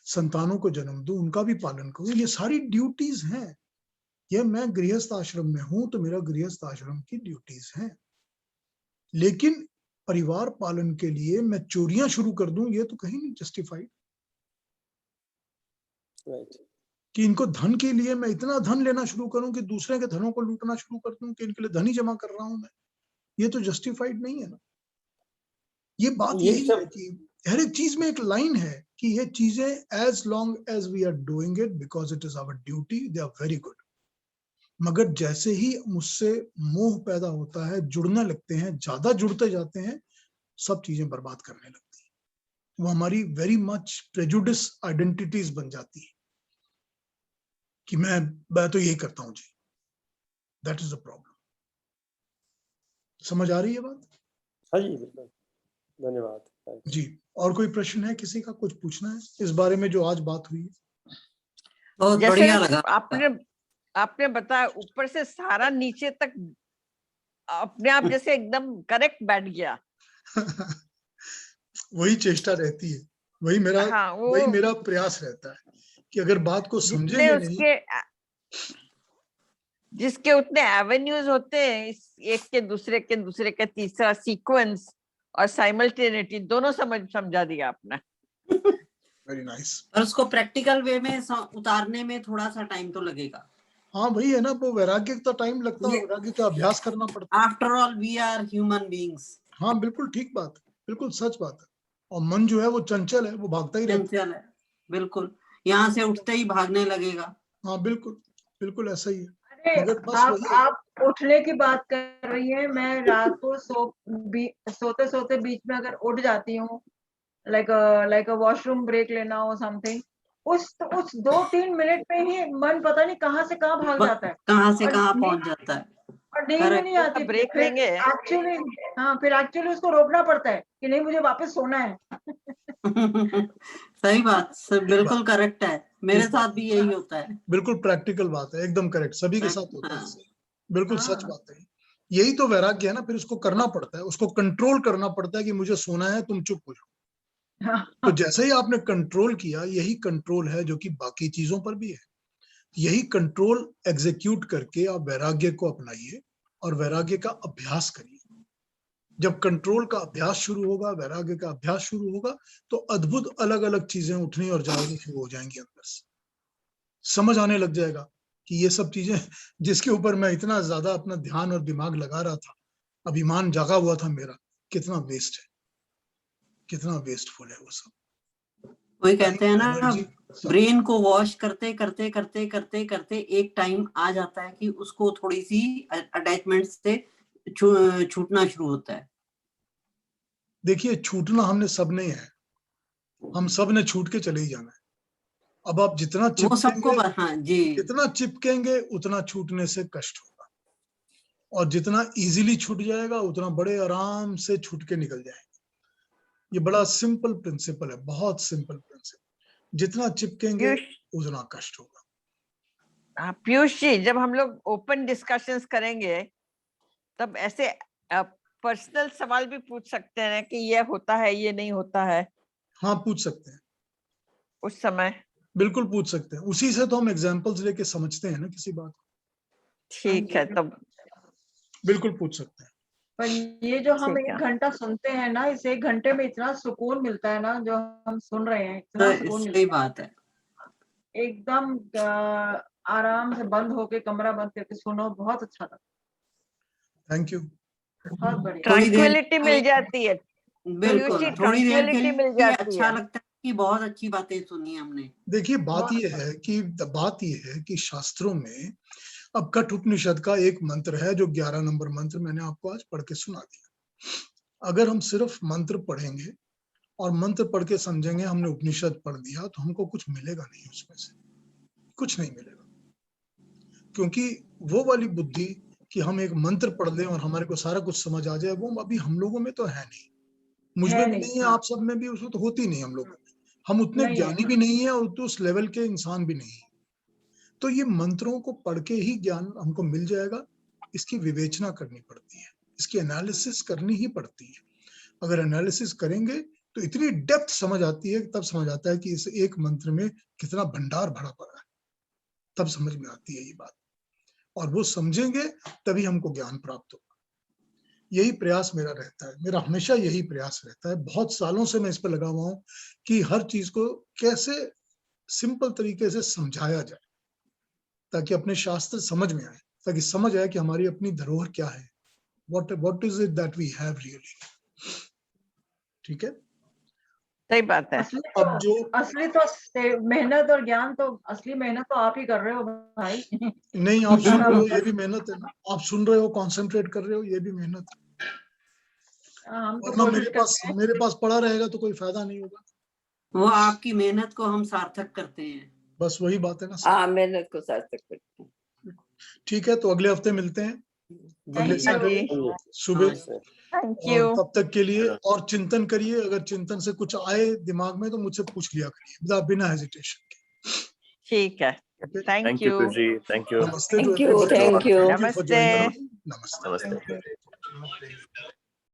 संतानों को जन्म दूं, उनका भी पालन करूं। ये सारी ड्यूटीज हैं। ये मैं गृहस्थ आश्रम में हूं तो मेरा गृहस्थ आश्रम की ड्यूटीज हैं। लेकिन परिवार पालन के लिए मैं चोरियां शुरू कर दूं, ये तो कहीं नहीं जस्टिफाइड। Right. कि इनको धन के लिए मैं इतना धन लेना शुरू करूं कि दूसरे के धनों को लूटना शुरू कर दूं कि इनके लिए धन ही जमा कर रहा हूं मैं, ये तो जस्टिफाइड नहीं है ना। ये बात ये यही सब है कि हर एक चीज में एक लाइन है कि ये चीजें as long as we are doing it because it is our duty, they are very good. मगर जैसे ही मुझसे मोह पैदा होता है, जुड़ने लगते हैं, ज्यादा जुड़ते जाते हैं, सब चीजें बर्बाद करने लगती है। वो हमारी वेरी मच प्रेजुडिस आइडेंटिटीज बन जाती है कि मैं तो यही करता हूं जी। That is the problem. समझ आ रही है बात? हाँ जी, बिल्कुल, धन्यवाद। Thanks. जी, और कोई प्रश्न है किसी का? कुछ पूछना है इस बारे में जो आज बात हुई है? बहुत जैसे बढ़िया लगा। आपने बताया, ऊपर से सारा नीचे तक अपने आप जैसे एकदम करेक्ट बैठ गया। वही चेष्टा रहती है, वही हाँ, मेरा प्रयास रहता है कि अगर बात को जितने समझेंगे नहीं। जिसके उतने एवेन्यूज होते हैं, एक के दूसरे के तीसरा सीक्वेंस और साइमल्टेनिटी दोनों समझा दिया आपने। Very nice. और उसको प्रैक्टिकल वे में उतारने में थोड़ा सा टाइम तो लगेगा। हाँ वही है ना, वो वैराग्य का टाइम लगता है, वैराग्य का अभ्यास करना पड़ता है। After all we are human beings. हाँ बिल्कुल ठीक बात है, बिल्कुल सच बात है। और मन जो है वो चंचल है, वो भागता ही रहता चंचल है, बिल्कुल, यहाँ से उठते ही भागने लगेगा। हाँ बिल्कुल बिल्कुल ऐसा ही है। अरे मगर बस वही है। आप उठने की बात कर रही हैं, मैं रात को सोते सोते बीच में अगर उठ जाती हूँ, लाइक अ वॉशरूम ब्रेक लेना हो समथिंग, उस 2-3 मिनट में ही मन पता नहीं कहाँ से कहाँ भाग जाता है कहाँ से और कहाँ नींद- पहुंच जाता है। और नींद Correct. नहीं आती। ब्रेक लेंगे। एक्चुअली हाँ, फिर एक्चुअली उसको रोकना पड़ता है कि नहीं मुझे वापस सोना है। सही बात, बिल्कुल करेक्ट है, मेरे ठीक साथ भी यही होता है। बिल्कुल प्रैक्टिकल बात है, एकदम करेक्ट, सभी के साथ होता है हाँ। इससे। बिल्कुल हाँ। सच बात है। यही तो वैराग्य है ना, फिर उसको करना पड़ता है, उसको कंट्रोल करना पड़ता है कि मुझे सोना है, तुम चुप हो जाओ। हाँ, तो जैसे ही आपने कंट्रोल किया, यही कंट्रोल है जो कि बाकी चीजों पर भी है। यही कंट्रोल एग्जीक्यूट करके आप वैराग्य को अपनाइए और वैराग्य का अभ्यास करिए। जब कंट्रोल का अभ्यास शुरू होगा, वैराग्य का अभ्यास शुरू होगा, तो अद्भुत अलग अलग चीजें उठनी और जागनी शुरू हो जाएंगी अंदर से। समझ आने लग जाएगा कि ये सब चीजें जिसके ऊपर मैं इतना ज्यादा अपना ध्यान और दिमाग लगा रहा था, अभिमान जागा हुआ था मेरा, कितना वेस्ट है, कितना वेस्टफुल है वो सब। वही कहते हैं ना, एनर्जी ब्रेन को वॉश करते करते करते करते करते एक टाइम आ जाता है कि उसको थोड़ी सी अटैचमेंट से छूटना शुरू होता है। देखिए, छूटना हमने सबने है, हम सब ने छूट के चले ही जाना है। अब आप जितना वो सबको चिपकेंगे, हाँ जी, जितना चिपकेंगे उतना छूटने से कष्ट होगा, और जितना इजीली छूट जाएगा उतना बड़े आराम से छूट के निकल जाएगा। ये बड़ा सिंपल प्रिंसिपल है, बहुत सिंपल प्रिंसिपल। जितना चिपकेंगे पीयूष उतना कष्ट होगा। पीयूष जी, जब हम लोग ओपन डिस्कशंस करेंगे तब ऐसे पर्सनल सवाल भी पूछ सकते हैं कि ये होता है, ये नहीं होता है, हाँ, पूछ सकते हैं, उस समय। बिल्कुल पूछ सकते हैं। उसी से तो हम एग्जाम्पल्स लेके समझते हैं ना किसी बात को। ठीक है, तब बिल्कुल पूछ सकते हैं। पर ये जो हम ठीक है। 1 घंटा सुनते हैं ना, इस 1 घंटे में इतना सुकून मिलता है ना, जो हम सुन रहे हैं, इतना सुकून सही मिलता बात है। है। एकदम आराम से बंद होके, कमरा बंद करके सुनो, बहुत अच्छा लगता थैंक यू। है, बहुत बढ़िया। थोड़ी देर ट्रैंक्विलिटी मिल जाती है। बिल्कुल, पीयूष जी, थोड़ी देर के ट्रैंक्विलिटी मिल लिए जाती अच्छा है। लगता है कि बहुत अच्छी बातें सुनी हमने। देखिए, बात बहुत ये अच्छा। है कि शास्त्रों में अब कठ उपनिषद का एक मंत्र है, जो 11 नंबर मंत्र मैंने आपको आज पढ़ के सुना दिया। अगर हम सिर्फ मंत्र पढ़ेंगे और मंत्र पढ़ के समझेंगे हमने उपनिषद पढ़ दिया, तो हमको कुछ मिलेगा नहीं, उसमें से कुछ नहीं मिलेगा। क्योंकि वो वाली बुद्धि कि हम एक मंत्र पढ़ लें और हमारे को सारा कुछ समझ आ जाए, वो अभी हम लोगों में तो है नहीं, मुझ में भी नहीं है, हाँ। आप सब में भी उसमें तो होती नहीं हम लोगों में। हम उतने नहीं है। ज्ञानी भी नहीं है और तो उस लेवल के इंसान भी नहीं है। तो ये मंत्रों को पढ़ के ही ज्ञान हमको मिल जाएगा। इसकी विवेचना करनी पड़ती है, इसकी एनालिसिस करनी ही पड़ती है। अगर एनालिसिस करेंगे तो इतनी डेप्थ समझ आती है, तब समझ आता है कि इस एक मंत्र में कितना भंडार भरा पड़ा है, तब समझ में आती है ये बात। और वो समझेंगे तभी हमको ज्ञान प्राप्त होगा। यही प्रयास मेरा रहता है, मेरा हमेशा यही प्रयास रहता है। बहुत सालों से मैं इस पर लगा हुआ हूँ कि हर चीज को कैसे सिंपल तरीके से समझाया जाए, ताकि अपने शास्त्र समझ में आए, ताकि समझ आए कि हमारी अपनी धरोहर क्या है, what is it that we have really। ठीक है, सही बात है। अब जो असली तो मेहनत और ज्ञान तो, असली मेहनत तो आप ही कर रहे हो भाई। नहीं, आप सुन रहे हो, ये भी मेहनत है ना। आप सुन रहे हो, कंसंट्रेट कर रहे हो, ये भी मेहनत है। हम तो वरना कोशिश करते हैं। मेरे पास पड़ा रहेगा तो कोई फायदा नहीं होगा। वो आपकी मेहनत को हम सार्थक करते हैं। बस वही बात है ना। हाँ, मेहनत को सार्थक करते हैं। ठीक है, तो अगले हफ्ते मिलते हैं, अगले Thank you. सैटरडे सुबह। थैंक और यू। तब तक के लिए और चिंतन करिए। अगर चिंतन से कुछ आए दिमाग में तो मुझसे पूछ लिया करिए, बिना हेजिटेशन के। ठीक है, thank Thank you, you. Piyush ji. Thank you. नमस्ते Thank to you, everybody. thank you. Thank you for joining Namaste. me. Namaste. Namaste.